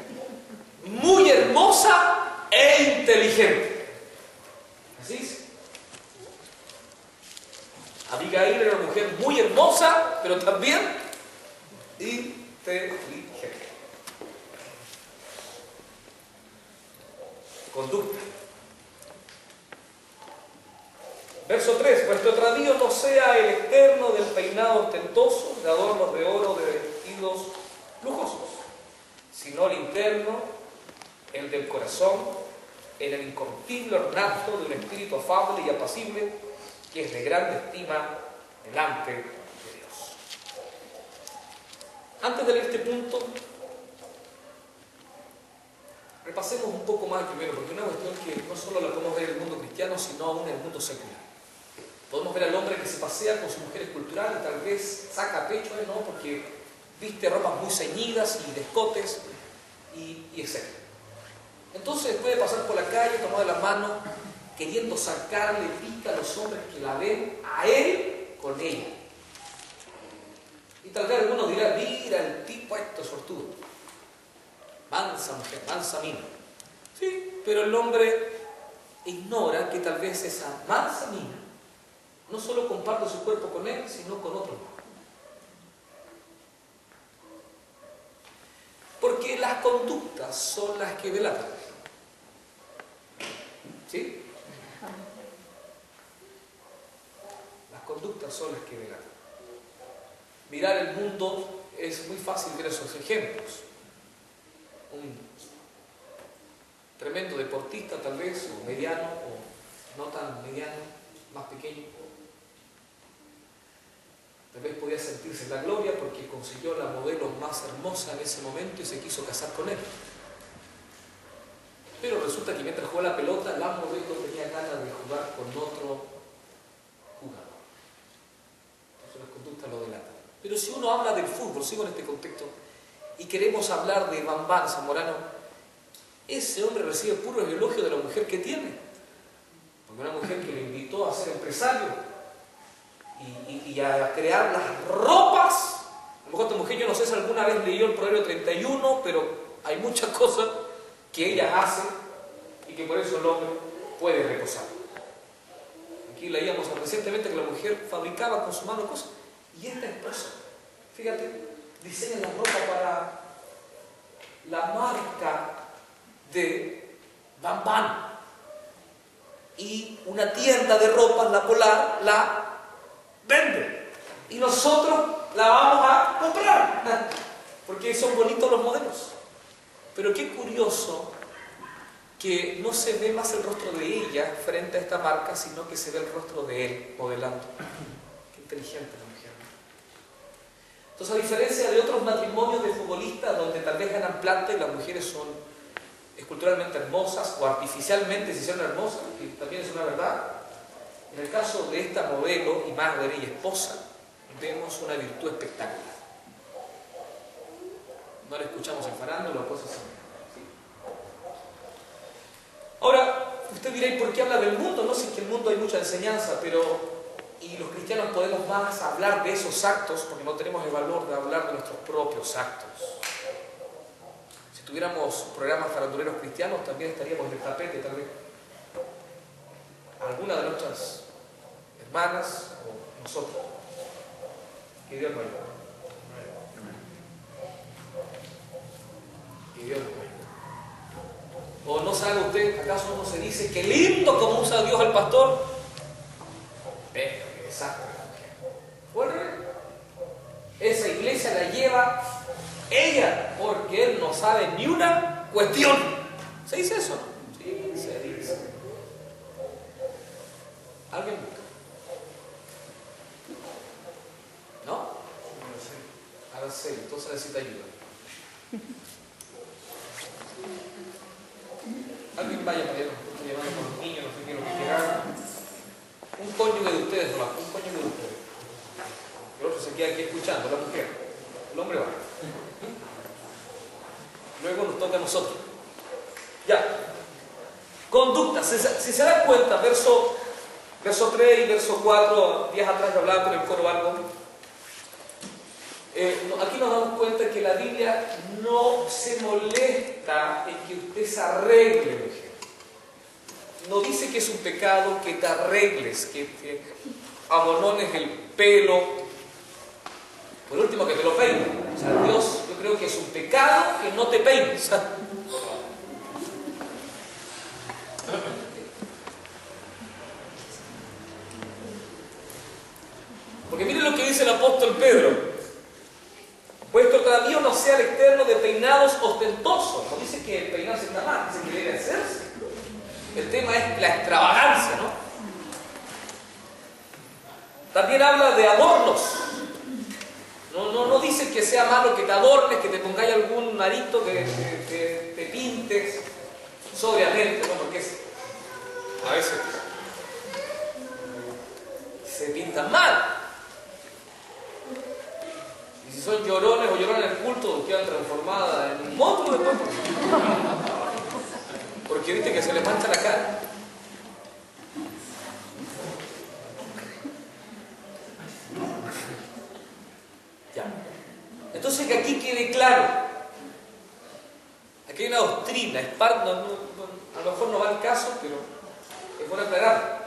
S1: muy hermosa e inteligente. Así es. Abigail era una mujer muy hermosa, pero también inteligente. Conducta. Verso 3. Vuestro tradido no sea el externo del peinado ostentoso, de adornos de oro, de vestidos lujosos, sino el interno, el del corazón, en el incorruptible ornato de un espíritu afable y apacible, que es de grande estima delante de Dios. Antes de leer este punto, repasemos un poco más primero, porque es una cuestión que no solo la podemos ver en el mundo cristiano, sino aún en el mundo secular. Podemos ver al hombre que se pasea con su mujer escultural y tal vez saca pecho, ¿no? Porque viste ropas muy ceñidas y descotes y etc. Entonces puede pasar por la calle, tomar de la mano, queriendo sacarle pica a los hombres que la ven a él con ella. Y tal vez alguno dirá, mira el tipo esto es sortudo. Mansa mujer, mansa mina. Sí, pero el hombre ignora que tal vez esa mansa mina no solo comparte su cuerpo con él, sino con otro. Porque las conductas son las que delatan. ¿Sí? Las conductas son las que delatan. Mirar el mundo es muy fácil ver esos ejemplos. Un tremendo deportista tal vez, o mediano, o no tan mediano, más pequeño. Tal vez podía sentirse en la gloria porque consiguió la modelo más hermosa en ese momento y se quiso casar con él. Pero resulta que mientras jugaba la pelota, la modelo tenía ganas de jugar con otro jugador. Entonces las conductas lo delatan. Pero si uno habla del fútbol, sigo en este contexto, y queremos hablar de Bambán Zamorano, ese hombre recibe puro elogio de la mujer que tiene. Porque una mujer que lo invitó a ser empresario y a crear las ropas. A lo mejor esta mujer, yo no sé si alguna vez leyó el Proverbio 31, pero hay muchas cosas que ella hace y que por eso el hombre puede reposar. Aquí leíamos recientemente que la mujer fabricaba con su mano cosas, y esta empresa, fíjate, diseña la ropa para la marca de Bambán, y una tienda de ropas, La Polar, la vende y nosotros la vamos a comprar porque son bonitos los modelos. Pero qué curioso que no se ve más el rostro de ella frente a esta marca, sino que se ve el rostro de él modelando. Qué inteligente la mujer. Entonces, a diferencia de otros matrimonios de futbolistas donde tal vez ganan plata y las mujeres son esculturalmente hermosas o artificialmente se hicieron hermosas, que también es una verdad, en el caso de esta modelo y madre y esposa, vemos una virtud espectacular. No la escuchamos en farándula o cosas así. Ahora, usted dirá, ¿y por qué habla del mundo? No sé, que en el mundo hay mucha enseñanza, pero y los cristianos podemos más hablar de esos actos porque no tenemos el valor de hablar de nuestros propios actos. Si tuviéramos programas faranduleros cristianos, también estaríamos en el tapete, tal vez. Algunas de nuestras hermanas o nosotros. Que Dios nos ayude. Que Dios lo bendiga. ¿O no sabe usted, acaso no se dice qué lindo como usa Dios al pastor? Pero qué desastre la mujer. ¿Vuelve? Esa iglesia la lleva ella, porque él no sabe ni una cuestión. ¿Se dice eso? Sí, se dice. ¿Alguien busca? ¿No? Araceli, entonces necesita ayuda. Alguien vaya para allá, nos está llevando con los niños, no sé qué es lo que quieran. Un cónyuge de ustedes, nomás, un cónyuge de ustedes. El otro se queda aquí escuchando, la mujer. El hombre va. Luego nos toca a nosotros. Ya. Conducta. Si se dan cuenta, verso 3 y verso 4, días atrás yo hablaba con el coro algo. Aquí nos damos cuenta que la Biblia no se molesta en que usted se arregle, mujer. No dice que es un pecado que te arregles, que te abonones el pelo, por último que te lo peines. O sea, Dios, yo creo que es un pecado que no te peines. Porque miren lo que dice el apóstol Pedro. Puesto todavía no sea el externo de peinados ostentosos. No dice que el peinado está mal, dice que debe hacerse. El tema es la extravagancia, ¿no? También habla de adornos. No dice que sea malo que te adornes, que te pongáis algún narito, que te pintes. Obviamente, ¿no? Porque a veces se pintan mal. Y si son llorones o llorones en el culto, quedan transformadas en un monstruo después. Porque viste que se les mancha la cara. Ya. Entonces que aquí quede claro. Aquí hay una doctrina, es parte, a lo mejor no va al caso, pero es bueno aclarar.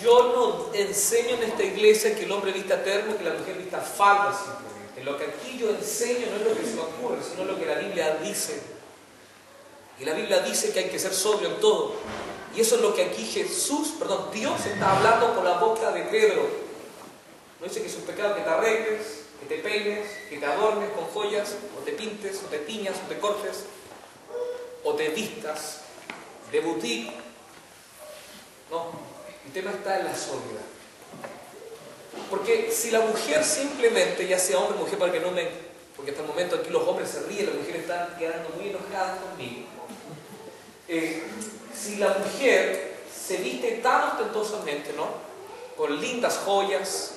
S1: Yo no enseño en esta iglesia que el hombre vista terno y que la mujer vista falda simplemente. Lo que aquí yo enseño no es lo que se me ocurre, sino lo que la Biblia dice. Y la Biblia dice que hay que ser sobrio en todo. Y eso es lo que aquí Dios está hablando con la boca de Pedro. No dice que es un pecado que te arregles, que te peines, que te adornes con joyas, o te pintes, o te tiñas, o te cortes, o te vistas de boutique. No. El tema está en la sobriedad. Porque si la mujer simplemente, ya sea hombre o mujer, para que no me... Porque hasta el momento aquí los hombres se ríen, las mujeres están quedando muy enojadas conmigo. Si la mujer se viste tan ostentosamente, ¿no? Con lindas joyas,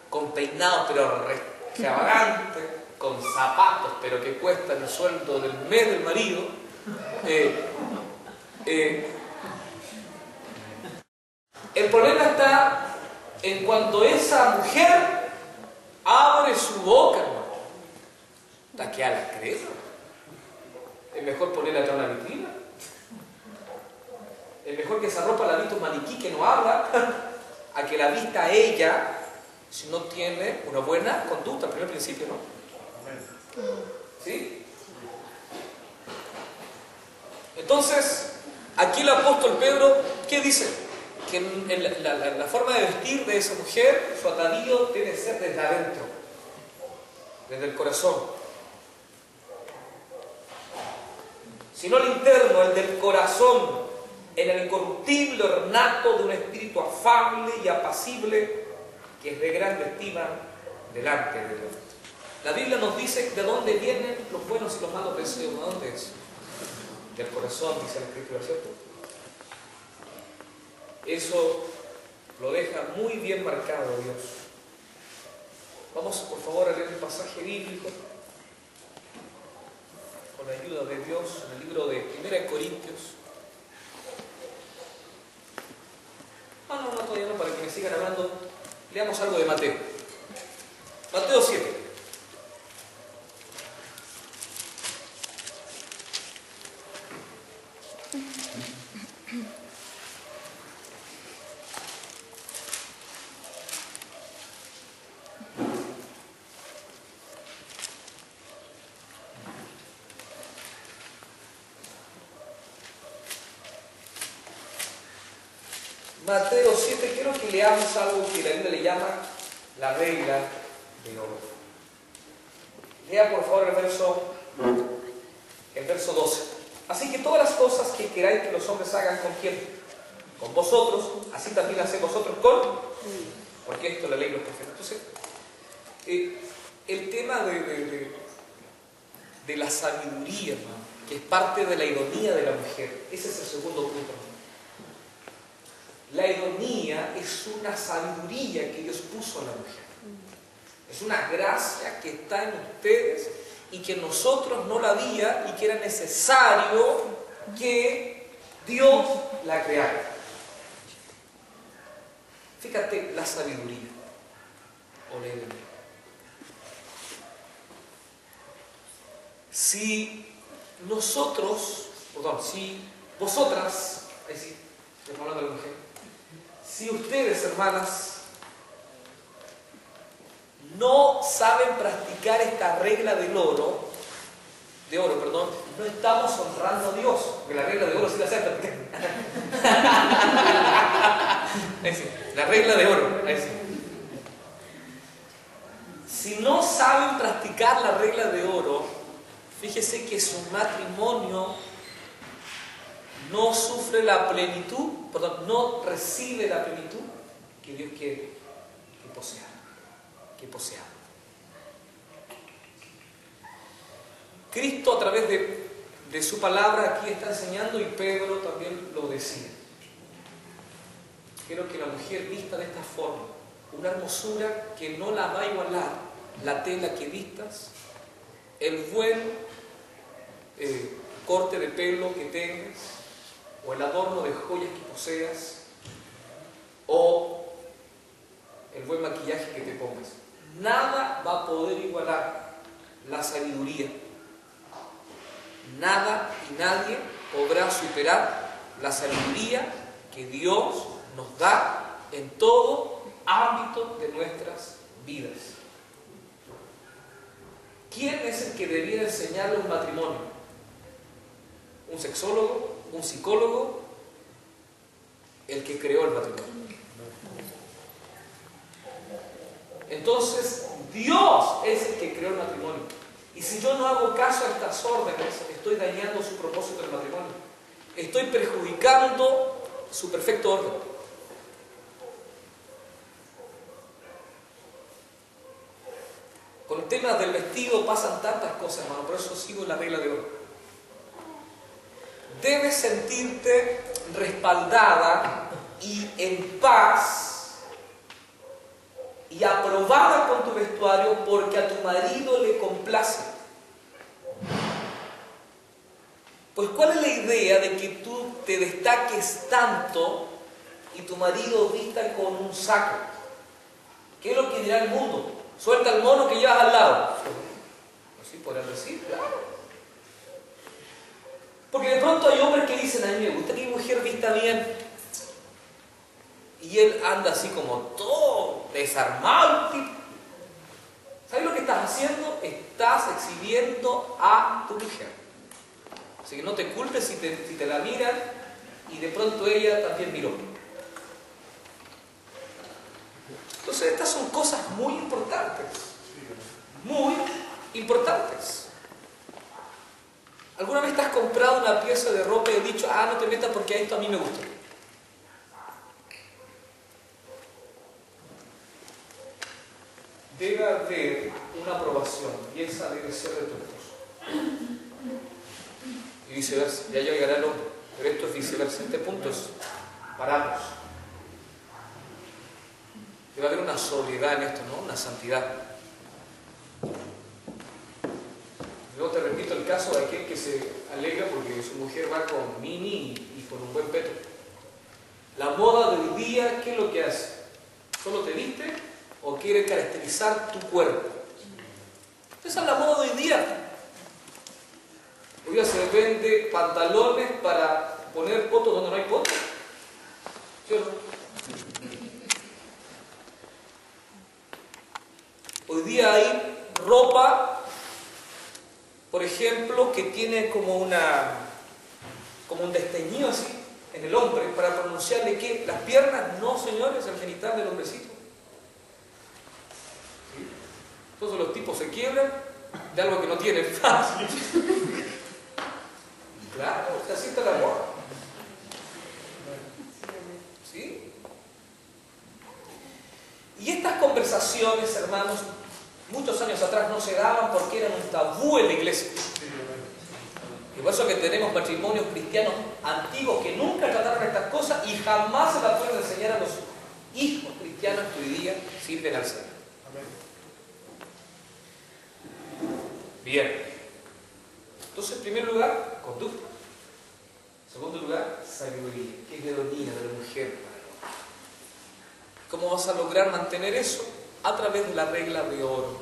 S1: con peinados pero extravagantes, con zapatos pero que cuestan el sueldo del mes del marido, el problema está en cuanto esa mujer abre su boca, hermano. ¿Está que a la crema? Es mejor ponerla atrás de una vitrina. Es mejor que esa ropa la vista un maniquí que no habla, a que la vista ella, si no tiene una buena conducta, al primer principio, ¿no? ¿Sí? Entonces, aquí el apóstol Pedro, ¿qué dice? Que en la forma de vestir de esa mujer, su atavío debe ser desde adentro, desde el corazón. Si no el interno, el del corazón, en el incorruptible ornato de un espíritu afable y apacible, que es de grande estima delante de Dios. La Biblia nos dice de dónde vienen los buenos y los malos deseos. ¿De dónde es? Del corazón, dice la Escritura, ¿cierto? Eso lo deja muy bien marcado Dios. Vamos por favor a leer un pasaje bíblico con la ayuda de Dios en el libro de 1 Corintios. No, todavía no, para que me sigan hablando. Leamos algo de Mateo. Mateo 7. Mateo 7, quiero que leamos algo que la Biblia le llama la regla de oro. Lea por favor el verso 12. Así que todas las cosas que queráis que los hombres hagan, ¿con quién? Con vosotros, así también haced vosotros porque esto la ley y los profetas. Entonces, el tema de la sabiduría, hermano, que es parte de la ironía de la mujer, ese es el segundo punto, hermano. La ironía es una sabiduría que Dios puso en la mujer. Es una gracia que está en ustedes y que nosotros no la había y que era necesario que Dios la creara. Fíjate la sabiduría. Si vosotras, ahí sí, estoy hablando de la mujer, si ustedes, hermanas, no saben practicar esta regla de oro, no estamos honrando a Dios, porque la regla de oro sí la saben practicar. Ahí sí, la regla de oro, ahí sí. Si no saben practicar la regla de oro, fíjese que su matrimonio no sufre la plenitud, no recibe la plenitud que Dios quiere que posea. Cristo a través de su palabra aquí está enseñando y Pedro también lo decía. Quiero que la mujer vista de esta forma, una hermosura que no la va a igualar la tela que vistas, el buen corte de pelo que tengas, o el adorno de joyas que poseas, o el buen maquillaje que te pongas. Nada va a poder igualar la sabiduría. Nada y nadie podrá superar la sabiduría que Dios nos da en todo ámbito de nuestras vidas. ¿Quién es el que debiera enseñarle un matrimonio? ¿Un sexólogo? ¿Un psicólogo? El que creó el matrimonio. Entonces, Dios es el que creó el matrimonio. Y si yo no hago caso a estas órdenes, estoy dañando su propósito del matrimonio. Estoy perjudicando su perfecto orden. Con el tema del vestido pasan tantas cosas, hermano, por eso sigo la regla de oro. Debes sentirte respaldada y en paz y aprobada con tu vestuario porque a tu marido le complace. Pues ¿cuál es la idea de que tú te destaques tanto y tu marido vista con un saco? ¿Qué es lo que dirá el mundo? Suelta el mono que llevas al lado. Así podrán decir, claro. Porque de pronto hay hombres que dicen, a mí me gusta que mi mujer vista bien. Y él anda así como todo desarmado. ¿Sabes lo que estás haciendo? Estás exhibiendo a tu mujer. Así que no te culpes si te la miran y de pronto ella también miró. Entonces estas son cosas muy importantes. Muy importantes. ¿Alguna vez te has comprado una pieza de ropa y has dicho, no te metas porque esto a mí me gusta? Debe haber una aprobación y esa debe ser de tu esposo. Y viceversa, ya llegará el hombre, pero esto es viceversa. Este punto es para ambos. Debe haber una sobriedad en esto, ¿no? Una santidad. Luego te repito el caso de aquel que se alegra porque su mujer va con mini y con un buen peto. La moda de hoy día, ¿qué es lo que hace? ¿Solo te viste o quiere caracterizar tu cuerpo? Esa es la moda de hoy día. Hoy día se vende pantalones para poner fotos donde no hay fotos. ¿Sí o no? Hoy día hay ropa, por ejemplo, que tiene como un desteñido así, en el hombre para pronunciarle que las piernas, no señores, el genital del hombrecito. ¿Sí? Entonces los tipos se quiebran de algo que no tienen fácil. Claro, así está la moda. ¿Sí? Y estas conversaciones, hermanos, muchos años atrás no se daban porque eran un tabú en la iglesia. Y por eso que tenemos matrimonios cristianos antiguos que nunca trataron estas cosas y jamás se las pueden enseñar a los hijos cristianos que hoy día sirven al Señor. Bien. Entonces, en primer lugar, conducta. En segundo lugar, sabiduría. ¿Qué es la ironía de la mujer? ¿Cómo vas a lograr mantener eso? A través de la regla de oro.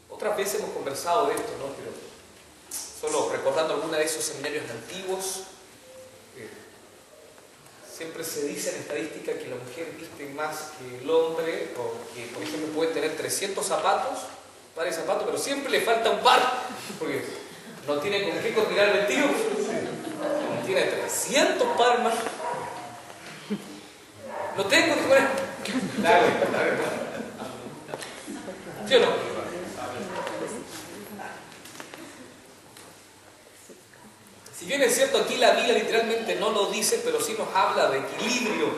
S1: Otras veces hemos conversado de esto, ¿no? Pero solo recordando algunos de esos seminarios antiguos, siempre se dice en estadística que la mujer viste más que el hombre, o que, por ejemplo, puede tener 300 zapatos, pares de zapatos, pero siempre le falta un par, porque no tiene con qué combinar el vestido. Tiene 300 pares más. Lo tengo que poner. ¿Sí o no? Si bien es cierto, aquí la Biblia literalmente no lo dice, pero sí nos habla de equilibrio.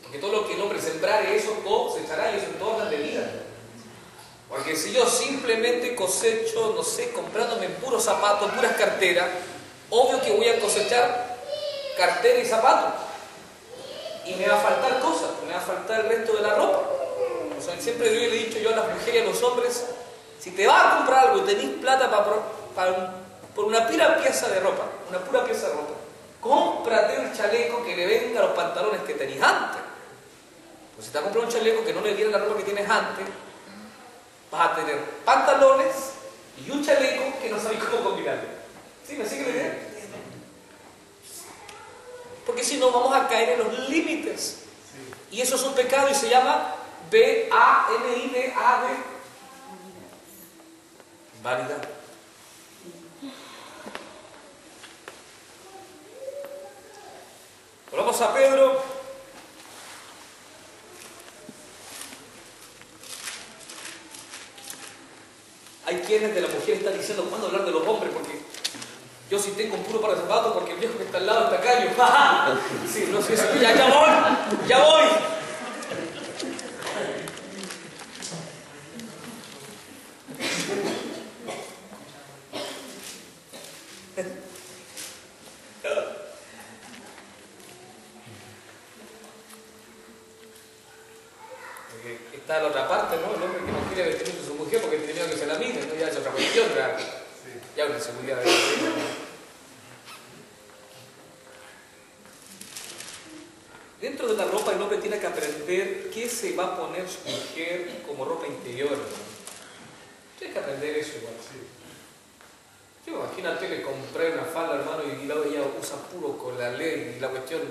S1: Porque todo lo que el hombre sembrare, eso cosechará, y eso en todas las de vida. Porque si yo simplemente cosecho, no sé, comprándome puros zapatos, puras carteras, obvio que voy a cosechar cartera y zapatos. Y me va a faltar cosas, me va a faltar el resto de la ropa. O sea, siempre yo le he dicho yo a las mujeres y a los hombres, si te vas a comprar algo y tenés plata por una pura pieza de ropa, cómprate el chaleco que le venga a los pantalones que tenías antes. Pues si te vas a comprar un chaleco que no le viene la ropa que tienes antes, vas a tener pantalones y un chaleco que no sabes cómo combinarlo. ¿Sí? ¿Me sigue la idea? Porque si no vamos a caer en los límites. Y eso es un pecado y se llama B-A-N-I-D-A-D. Vanidad. Volvamos a Pedro. Hay quienes de la mujer están diciendo, ¿cuándo hablar de los hombres? Porque yo sí tengo un puro par de zapatos porque el viejo que está al lado está caño. Sí, no sé, ya voy. Está la otra parte, ¿no? El hombre que no quiere vestirse de su mujer porque tiene miedo que se la mire, ¿no? Ya es otra cuestión, ya una seguridad de la vida, ¿no? Dentro de la ropa el hombre tiene que aprender qué se va a poner su mujer como ropa interior, ¿no? Tienes que aprender eso igual, sí. Yo imagínate, le compré una falda, hermano, y ella usa puro colalé y la cuestión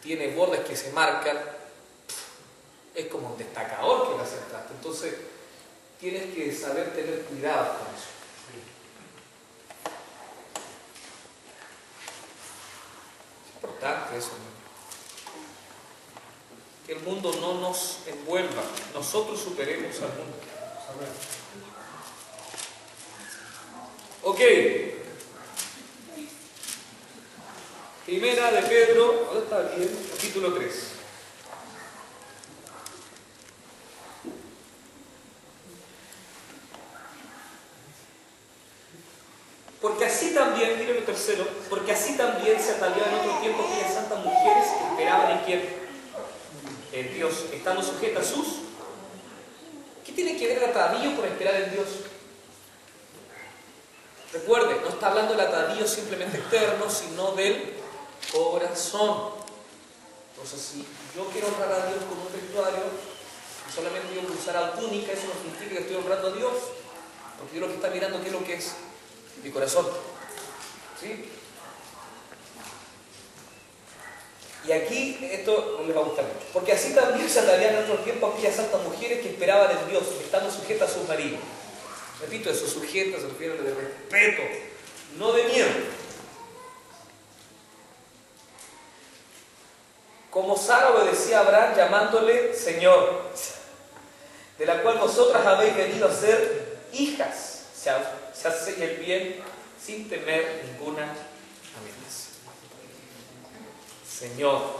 S1: tiene bordes que se marcan. Es como un destacador que la aceptaste. Entonces, tienes que saber tener cuidado con eso. Es importante eso, ¿no? Que el mundo no nos envuelva, nosotros superemos al mundo. Ok. Primera de Pedro, ¿dónde está bien? Capítulo 3. Porque así también, miren lo tercero, porque así también se ataviaban en otro tiempo aquellas santas mujeres que esperaban en quién, en Dios, estando sujetas a sus. ¿Qué tiene que ver el atavío con esperar en Dios? Recuerde, no está hablando del atavío simplemente externo, sino del corazón. Entonces, si yo quiero honrar a Dios con un vestuario, y solamente yo usar la túnica, eso no significa que estoy honrando a Dios, porque Dios lo que está mirando, ¿qué es lo que es? Mi corazón. ¿Sí? Y aquí esto no les va a gustar mucho. Porque así también se atarían en otro tiempo aquellas santas mujeres que esperaban en Dios, estando sujetas a sus maridos. Repito, eso, sujetas, se refiere de respeto, no de miedo. Como Sara obedecía a Abraham llamándole Señor, de la cual vosotras habéis venido a ser hijas, se hace el bien sin temer ninguna amenaza. Señor.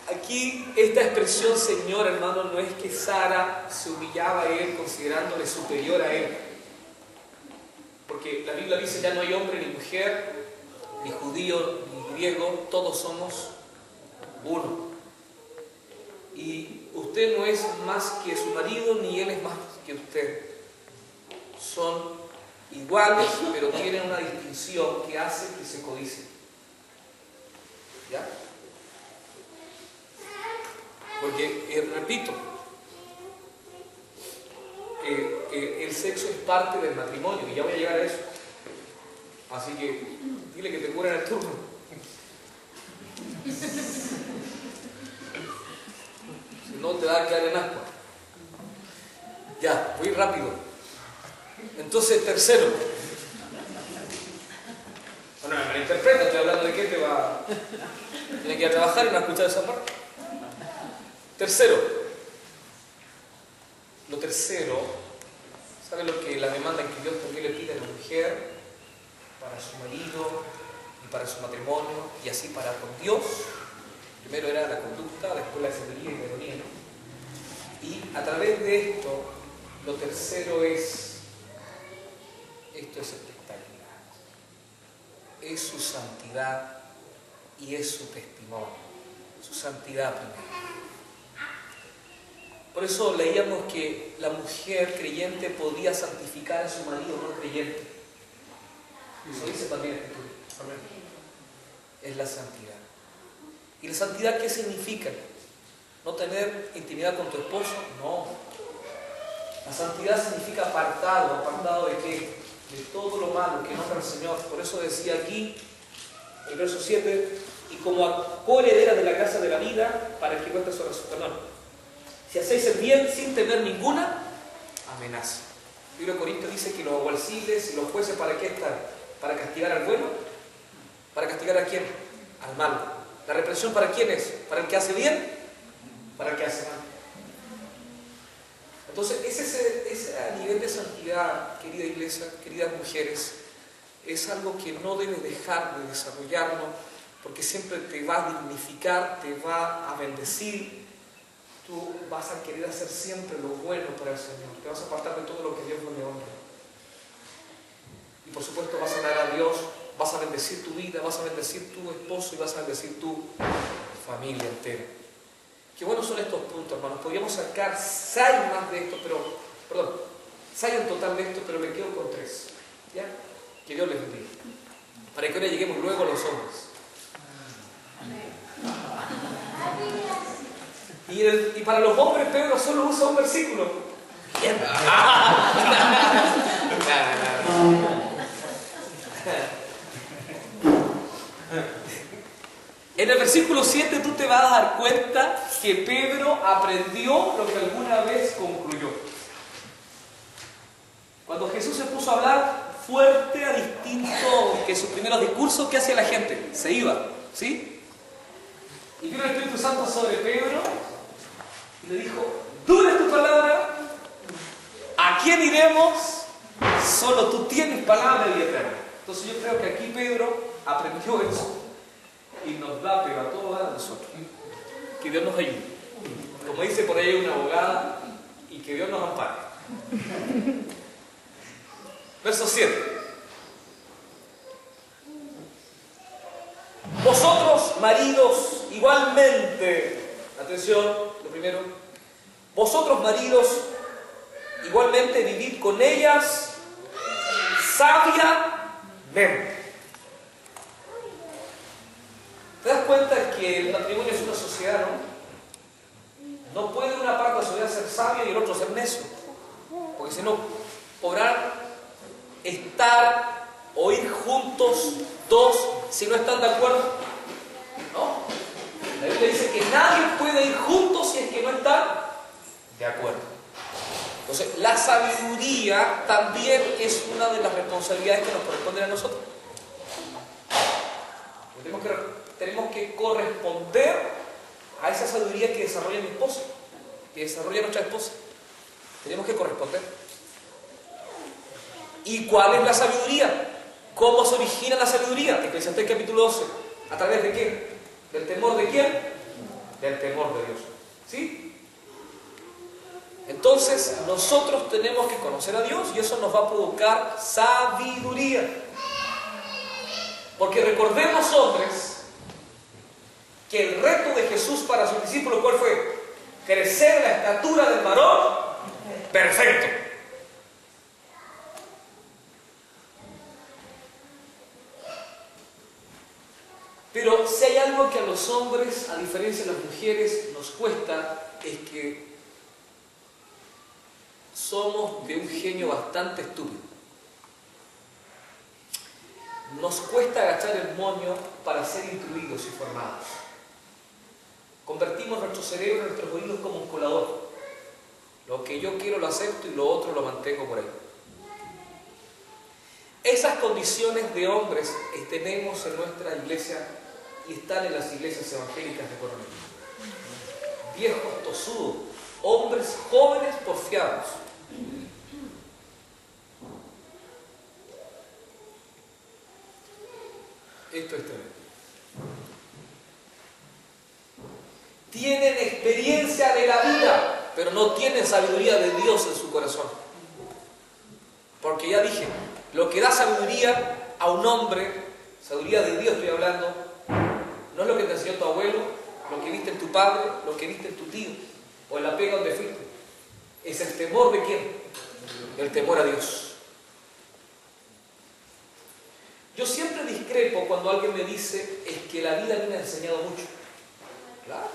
S1: Aquí esta expresión Señor, hermano, no es que Sara se humillaba a él considerándole superior a él. Porque la Biblia dice ya no hay hombre ni mujer, ni judío ni griego, todos somos uno. Y usted no es más que su marido, ni él es más que usted. Son iguales, pero tienen una distinción que hace que se codicien. ¿Ya? Porque, repito, el sexo es parte del matrimonio, y ya voy a llegar a eso. Así que, dile que te curen el turno. Si no, te va a quedar en asco. Ya, voy rápido. Entonces, tercero. Bueno, me malinterpreta, estoy hablando de qué te va. Tiene que ir a trabajar y no escuchar esa parte. Tercero. Lo tercero, ¿sabe lo que la demanda que Dios también le pide a la mujer para su marido y para su matrimonio y así para con Dios? Primero era la conducta, después la sabiduría y la ironía, ¿no? Y a través de esto, lo tercero es, esto es espectacular, es su santidad y es su testimonio, su santidad primero. Por eso leíamos que la mujer creyente podía santificar a su marido no creyente. Eso dice también la Escritura. Es la santidad. ¿Y la santidad qué significa? ¿No tener intimidad con tu esposo? No. La santidad significa apartado. ¿Apartado de qué? De todo lo malo que no honra al Señor. Por eso decía aquí, el verso 7, y como coheredera de la gracia de la vida, para que cuente su perdón. Si hacéis el bien sin temer ninguna amenaza. El libro de Corintios dice que los alguaciles y los jueces, ¿para qué están? ¿Para castigar al bueno? ¿Para castigar a quién? Al malo. ¿La reprensión para quién es? ¿Para el que hace bien? Para el que hace mal. Entonces, ese nivel de santidad, querida iglesia, queridas mujeres, es algo que no debes dejar de desarrollarlo, porque siempre te va a dignificar, te va a bendecir. Tú vas a querer hacer siempre lo bueno para el Señor. Te vas a apartar de todo lo que Dios no le honra. Y por supuesto vas a dar a Dios, vas a bendecir tu vida, vas a bendecir tu esposo y vas a bendecir tu familia entera. Qué buenos son estos puntos, hermanos. Podríamos sacar 6 más de esto, pero, perdón, 6 en total de esto, pero me quedo con 3. ¿Ya? Que Dios les bendiga. Para que ahora lleguemos luego a los hombres. Y para los hombres Pedro solo usa un versículo. ¿Quién? En el versículo 7 tú te vas a dar cuenta que Pedro aprendió lo que alguna vez concluyó. Cuando Jesús se puso a hablar fuerte, a distinto que sus primeros discursos, ¿qué hacía la gente? Se iba, ¿sí? Y vino el Espíritu Santo sobre Pedro y le dijo: dura es tu palabra, ¿a quién iremos? Solo tú tienes palabra de vida eterna. Entonces yo creo que aquí Pedro aprendió eso y nos da pero a todos a nosotros. Que Dios nos ayude. Como dice por ahí una abogada, y que Dios nos ampare. Verso 7. Vosotros, maridos, igualmente, atención, lo primero, vosotros, maridos, igualmente vivid con ellas sabiamente. ¿Te das cuenta que el matrimonio es una sociedad, no? No puede una parte de la sociedad ser sabia y el otro ser necio. Porque si no, podrán estar o ir juntos Dos, si no están de acuerdo, no. La Biblia dice que nadie puede ir juntos si es que no están de acuerdo. Entonces, la sabiduría también es una de las responsabilidades que nos corresponden a nosotros. Tenemos que corresponder a esa sabiduría que desarrolla mi esposa, que desarrolla nuestra esposa. Tenemos que corresponder. ¿Y cuál es la sabiduría? ¿Cómo se origina la sabiduría? Eclesiastés capítulo 12. ¿A través de quién? ¿Del temor de quién? Del temor de Dios. ¿Sí? Entonces, nosotros tenemos que conocer a Dios y eso nos va a provocar sabiduría. Porque recordemos, hombres, que el reto de Jesús para sus discípulos, ¿cuál fue? Crecer la estatura del varón perfecto. Pero si hay algo que a los hombres, a diferencia de las mujeres, nos cuesta, es que somos de un genio bastante estúpido. Nos cuesta agachar el moño para ser instruidos y formados. Convertimos nuestro cerebro, nuestros oídos como un colador. Lo que yo quiero lo acepto y lo otro lo mantengo por ahí. Esas condiciones de hombres tenemos en nuestra iglesia y están en las iglesias evangélicas de Coronel. Viejos tosudos, hombres jóvenes porfiados. Esto es tremendo. Tienen experiencia de la vida, pero no tienen sabiduría de Dios en su corazón. Porque ya dije, lo que da sabiduría a un hombre, sabiduría de Dios estoy hablando, no es lo que te enseñó tu abuelo, lo que viste en tu padre, lo que viste en tu tío, o en la pega donde fuiste. Es el temor de quién? El temor a Dios. Yo siempre discrepo cuando alguien me dice es que la vida a mí me ha enseñado mucho. Claro.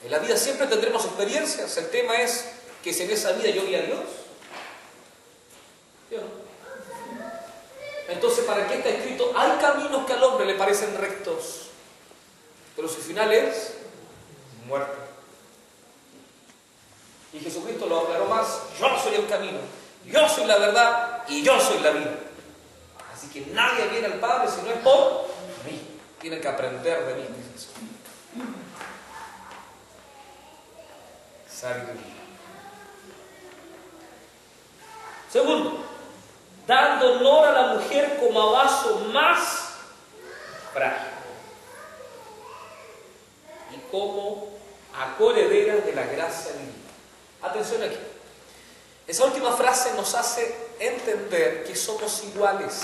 S1: En la vida siempre tendremos experiencias. El tema es que si en esa vida yo vi a Dios. ¿Yo no? Entonces, ¿para qué está escrito? Hay caminos que al hombre le parecen rectos, pero su final es muerte. Y Jesucristo lo aclaró más: yo soy el camino, yo soy la verdad y yo soy la vida. Así que nadie viene al Padre si no es por mí. Tienen que aprender de mí, dice Jesús. Sabiduría. Segundo, dando honor a la mujer como a vaso más frágil y como a coheredera de la gracia divina. Atención aquí. Esa última frase nos hace entender que somos iguales,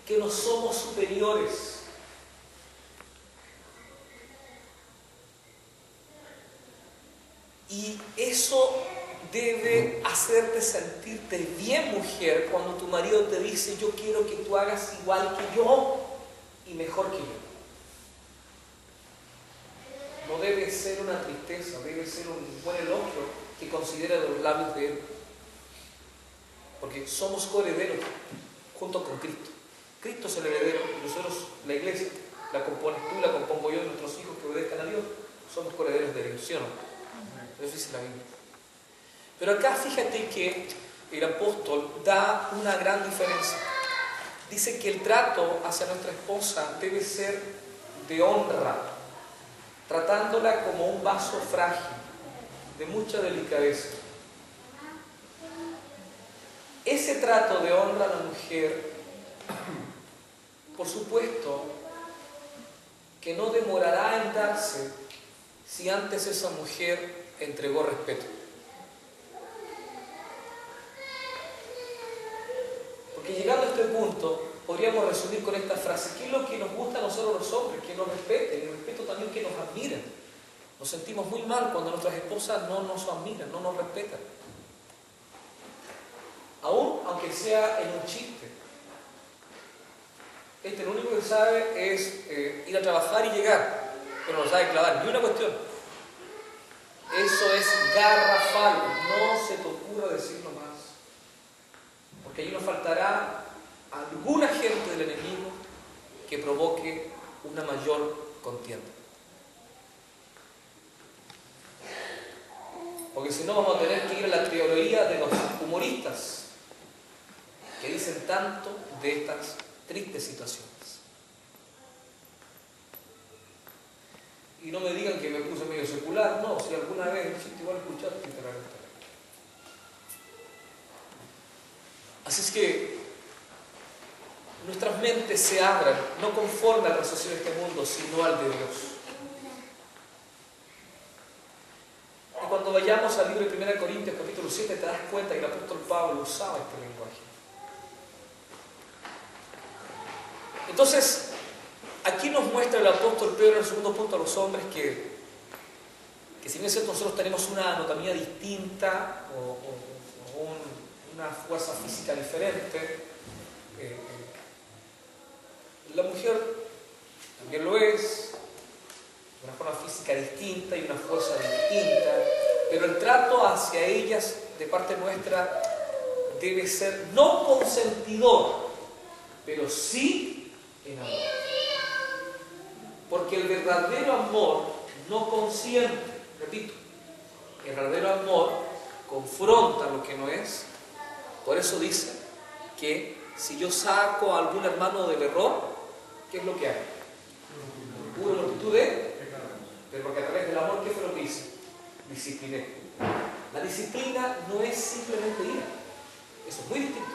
S1: que no somos superiores. Y eso debe hacerte sentirte bien, mujer, cuando tu marido te dice: yo quiero que tú hagas igual que yo y mejor que yo. No debe ser una tristeza, debe ser un buen elogio que considere los labios de él. Porque somos coherederos junto con Cristo. Cristo es el heredero y nosotros, la iglesia, la compones tú, la compongo yo, nuestros hijos que obedezcan a Dios, somos coherederos de Dios, ¿sí o no? Eso dice la Biblia. Pero acá fíjate que el apóstol da una gran diferencia. Dice que el trato hacia nuestra esposa debe ser de honra, tratándola como un vaso frágil, de mucha delicadeza. Ese trato de honra a la mujer, por supuesto, que no demorará en darse si antes esa mujer entregó respeto. Porque llegando a este punto, podríamos resumir con esta frase: ¿qué es lo que nos gusta a nosotros los hombres? Que nos respeten, y respeto también que nos admiren. Nos sentimos muy mal cuando nuestras esposas no nos admiran, no nos respetan. Aún aunque sea en un chiste. Lo único que sabe es ir a trabajar y llegar, pero no sabe clavar ni una cuestión. Eso es garrafal, no se te ocurra decirlo más. Porque allí nos faltará alguna gente del enemigo que provoque una mayor contienda. Porque si no vamos a tener que ir a la teoría de los humoristas que dicen tanto de estas tristes situaciones. Y no me digan que me puse medio secular, no, si alguna vez igual escuchaste, te la respeto. Así es que nuestras mentes se abran, no conforme al raciocinio de este mundo, sino al de Dios. Y cuando vayamos al libro de 1 Corintios capítulo 7, te das cuenta que el apóstol Pablo usaba este lenguaje. Entonces, aquí nos muestra el apóstol Pedro en el segundo punto a los hombres que si bien es cierto nosotros tenemos una anatomía distinta o una fuerza física diferente, la mujer también lo es, una forma física distinta y una fuerza distinta, pero el trato hacia ellas de parte nuestra debe ser no consentidor, pero sí en amor. Porque el verdadero amor no consiente, repito, el verdadero amor confronta lo que no es. Por eso dice que si yo saco a algún hermano del error, ¿qué es lo que hago? Puro longitud de, pero porque a través del amor, ¿qué fue lo que hice? Discipliné. La disciplina no es simplemente ira, eso es muy distinto.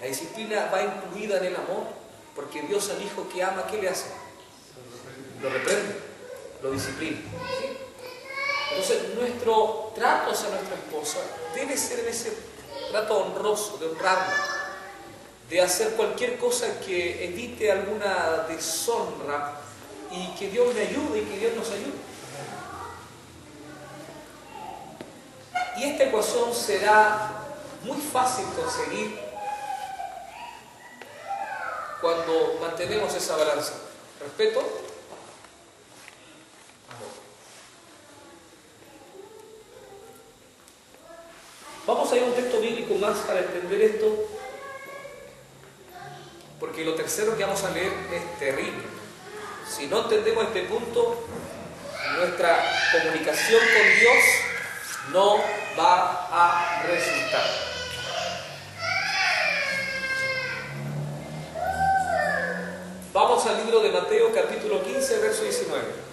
S1: La disciplina va incluida en el amor, porque Dios al hijo que ama, ¿qué le hace? Lo reprende, lo disciplina. ¿Sí? Entonces, nuestro trato hacia nuestra esposa debe ser ese trato honroso, de honrarla, de hacer cualquier cosa que evite alguna deshonra y que Dios me ayude y que Dios nos ayude. Y esta ecuación será muy fácil conseguir cuando mantenemos esa balanza. Respeto, amor. Vamos a ir a un texto bíblico más para entender esto, porque lo tercero que vamos a leer es terrible. Si no entendemos este punto, nuestra comunicación con Dios no va a resultar. Vamos al libro de Mateo, capítulo 15, verso 19.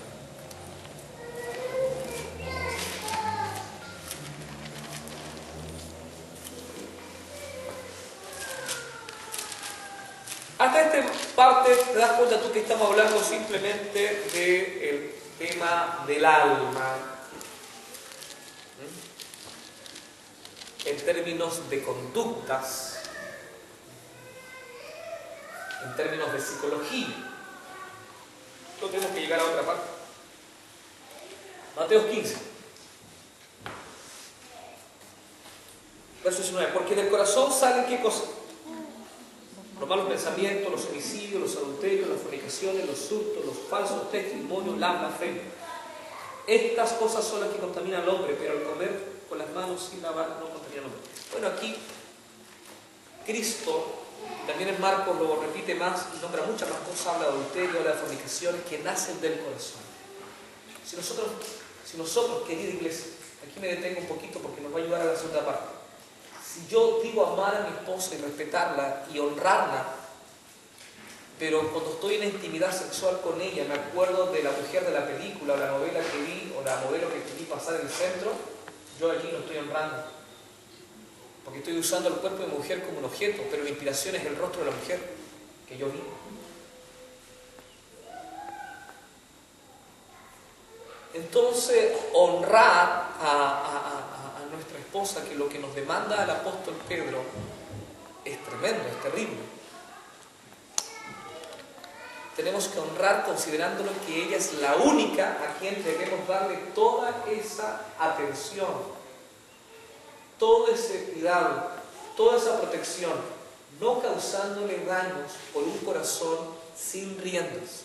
S1: Hasta esta parte te das cuenta tú que estamos hablando simplemente del tema del alma, en términos de conductas, en términos de psicología. No tenemos que llegar a otra parte. Mateo 15, verso 19. Porque del corazón salen ¿qué cosa? Los malos pensamientos, los homicidios, los adulterios, las fornicaciones, los hurtos, los falsos testimonios, la blasfemia. Estas cosas son las que contaminan al hombre, pero al comer con las manos sin lavar no contamina al hombre. Bueno, aquí Cristo, también en Marcos lo repite más y nombra muchas más cosas, habla de adulterio, habla de fornicaciones que nacen del corazón. Si nosotros, querida iglesia, aquí me detengo un poquito porque nos va a ayudar a la segunda parte. Si yo digo amar a mi esposa y respetarla y honrarla, pero cuando estoy en intimidad sexual con ella, me acuerdo de la mujer de la película, o la novela que vi, o la modelo que vi pasar en el centro, yo allí no estoy honrando. Porque estoy usando el cuerpo de mi mujer como un objeto, pero la inspiración es el rostro de la mujer que yo vi. Entonces, honrar a nuestra esposa, que lo que nos demanda el apóstol Pedro es tremendo, es terrible. Tenemos que honrar considerándolo que ella es la única a quien debemos darle toda esa atención, todo ese cuidado, toda esa protección, no causándole daños por un corazón sin riendas.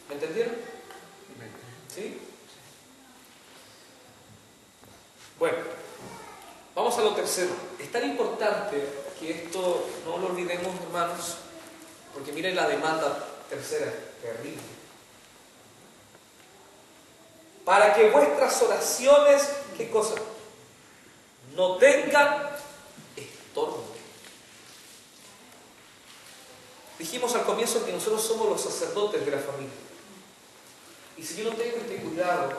S1: ¿Me entendieron? ¿Sí? Bueno, vamos a lo tercero. Es tan importante que esto no lo olvidemos, hermanos, porque miren la demanda tercera, terrible. Para que vuestras oraciones, ¿qué cosa? No tengan estorbo. Dijimos al comienzo que nosotros somos los sacerdotes de la familia. Y si yo no tengo este cuidado,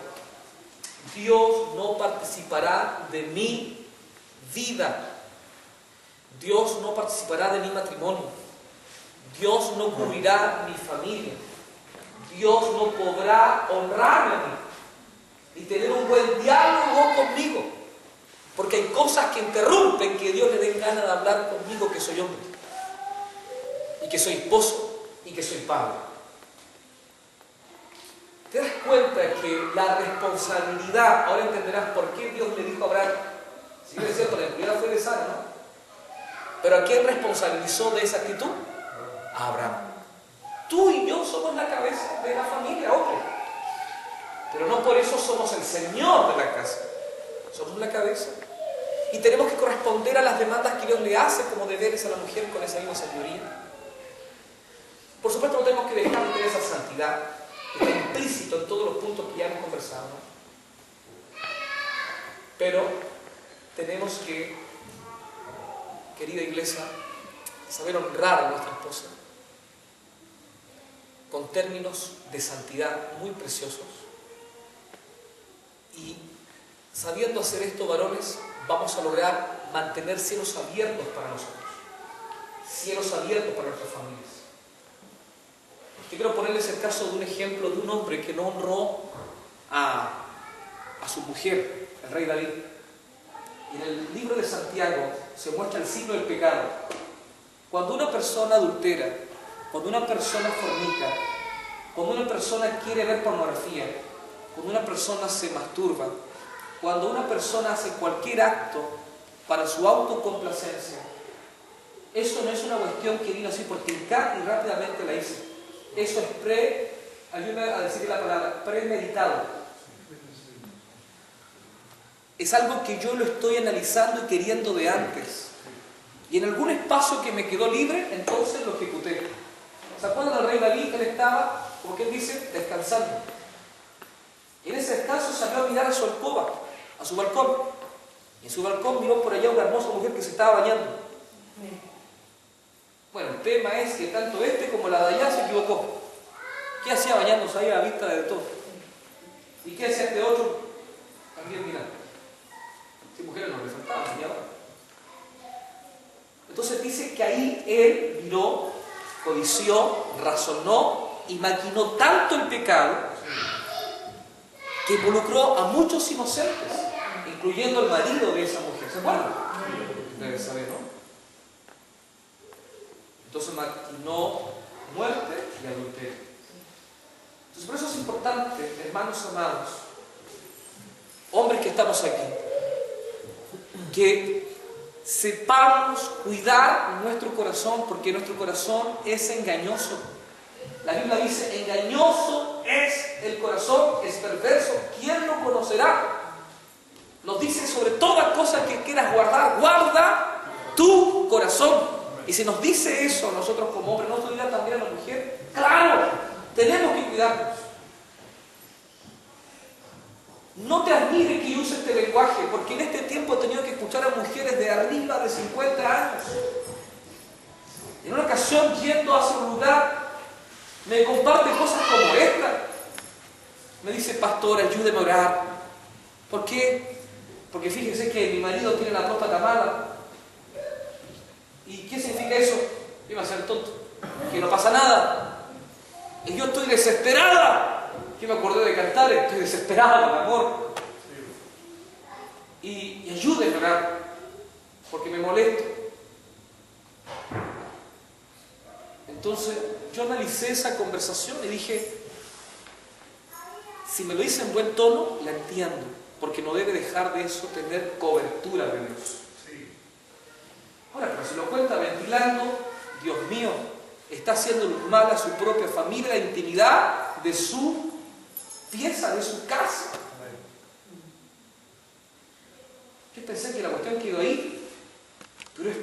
S1: Dios no participará de mi vida. Dios no participará de mi matrimonio. Dios no cubrirá mi familia. Dios no podrá honrarme a mí y tener un buen diálogo conmigo. Porque hay cosas que interrumpen que Dios le dé ganas de hablar conmigo, que soy hombre, y que soy esposo, y que soy padre. ¿Te das cuenta que la responsabilidad, ahora entenderás por qué Dios le dijo a Abraham, si bien es cierto, la incluida fue de Sara, ¿no? Pero ¿a quién responsabilizó de esa actitud? A Abraham. Tú y yo somos la cabeza de la familia, hombre. Pero no por eso somos el Señor de la casa. Somos la cabeza. Y tenemos que corresponder a las demandas que Dios le hace como deberes a la mujer con esa misma sabiduría. Por supuesto, no tenemos que dejar de tener esa santidad que está implícito en todos los puntos que ya hemos conversado, ¿no? Pero tenemos que, querida iglesia, saber honrar a nuestra esposa con términos de santidad muy preciosos. Y sabiendo hacer esto, varones, vamos a lograr mantener cielos abiertos para nosotros, cielos abiertos para nuestras familias. Yo quiero ponerles el caso de un ejemplo de un hombre que no honró a su mujer, el rey David. Y en el libro de Santiago se muestra el signo del pecado. Cuando una persona adultera, cuando una persona fornica, cuando una persona quiere ver pornografía, cuando una persona se masturba, cuando una persona hace cualquier acto para su autocomplacencia, eso no es una cuestión que vino así por tincar y rápidamente la hice. Eso es ayúdame a decir la palabra, premeditado. Es algo que yo lo estoy analizando y queriendo de antes. Y en algún espacio que me quedó libre, entonces lo ejecuté. ¿Se acuerdan del rey David? Él estaba, como que él dice, descansando. Y en ese descanso salió a mirar a su alcoba, a su balcón. Y en su balcón miró por allá una hermosa mujer que se estaba bañando. Bueno, el tema es que tanto este como la de allá se equivocó. ¿Qué hacía bañándose ahí a la vista de todo? ¿Y qué hacía este otro? También mirando. Si mujeres no le faltaban, bañaban. Entonces dice que ahí él miró, codició, razonó y maquinó tanto el pecado que involucró a muchos inocentes, incluyendo al marido de esa mujer. ¿Se acuerdan? Deben saber, ¿no? Entonces maquinó muerte y adulterio. Entonces por eso es importante, hermanos amados, hombres que estamos aquí, que sepamos cuidar nuestro corazón, porque nuestro corazón es engañoso. La Biblia dice, engañoso es el corazón, es perverso, ¿quién lo conocerá? Nos dice sobre toda cosa que quieras guardar, guarda tu corazón. Y si nos dice eso nosotros como hombres, ¿no nos dirá también a la mujer? ¡Claro! Tenemos que cuidarnos. No te admire que yo use este lenguaje, porque en este tiempo he tenido que escuchar a mujeres de arriba de 50 años. En una ocasión, yendo hacia un lugar, me comparte cosas como esta. Me dice, pastor, ayúdeme a orar. ¿Por qué? Porque fíjese que mi marido tiene la próstata mala. ¿Y qué significa eso? Iba a ser tonto. Que no pasa nada. Y yo estoy desesperada. Yo me acordé de cantar, estoy desesperada, mi amor. Y ayúdenme a orar, porque me molesto. Entonces yo analicé esa conversación y dije, si me lo dice en buen tono, la entiendo, porque no debe dejar de eso tener cobertura de Dios. Ahora, pero si lo cuenta ventilando, Dios mío, está haciendo mal a su propia familia, la intimidad de su pieza, de su casa. Yo pensé que la cuestión quedó ahí, pero es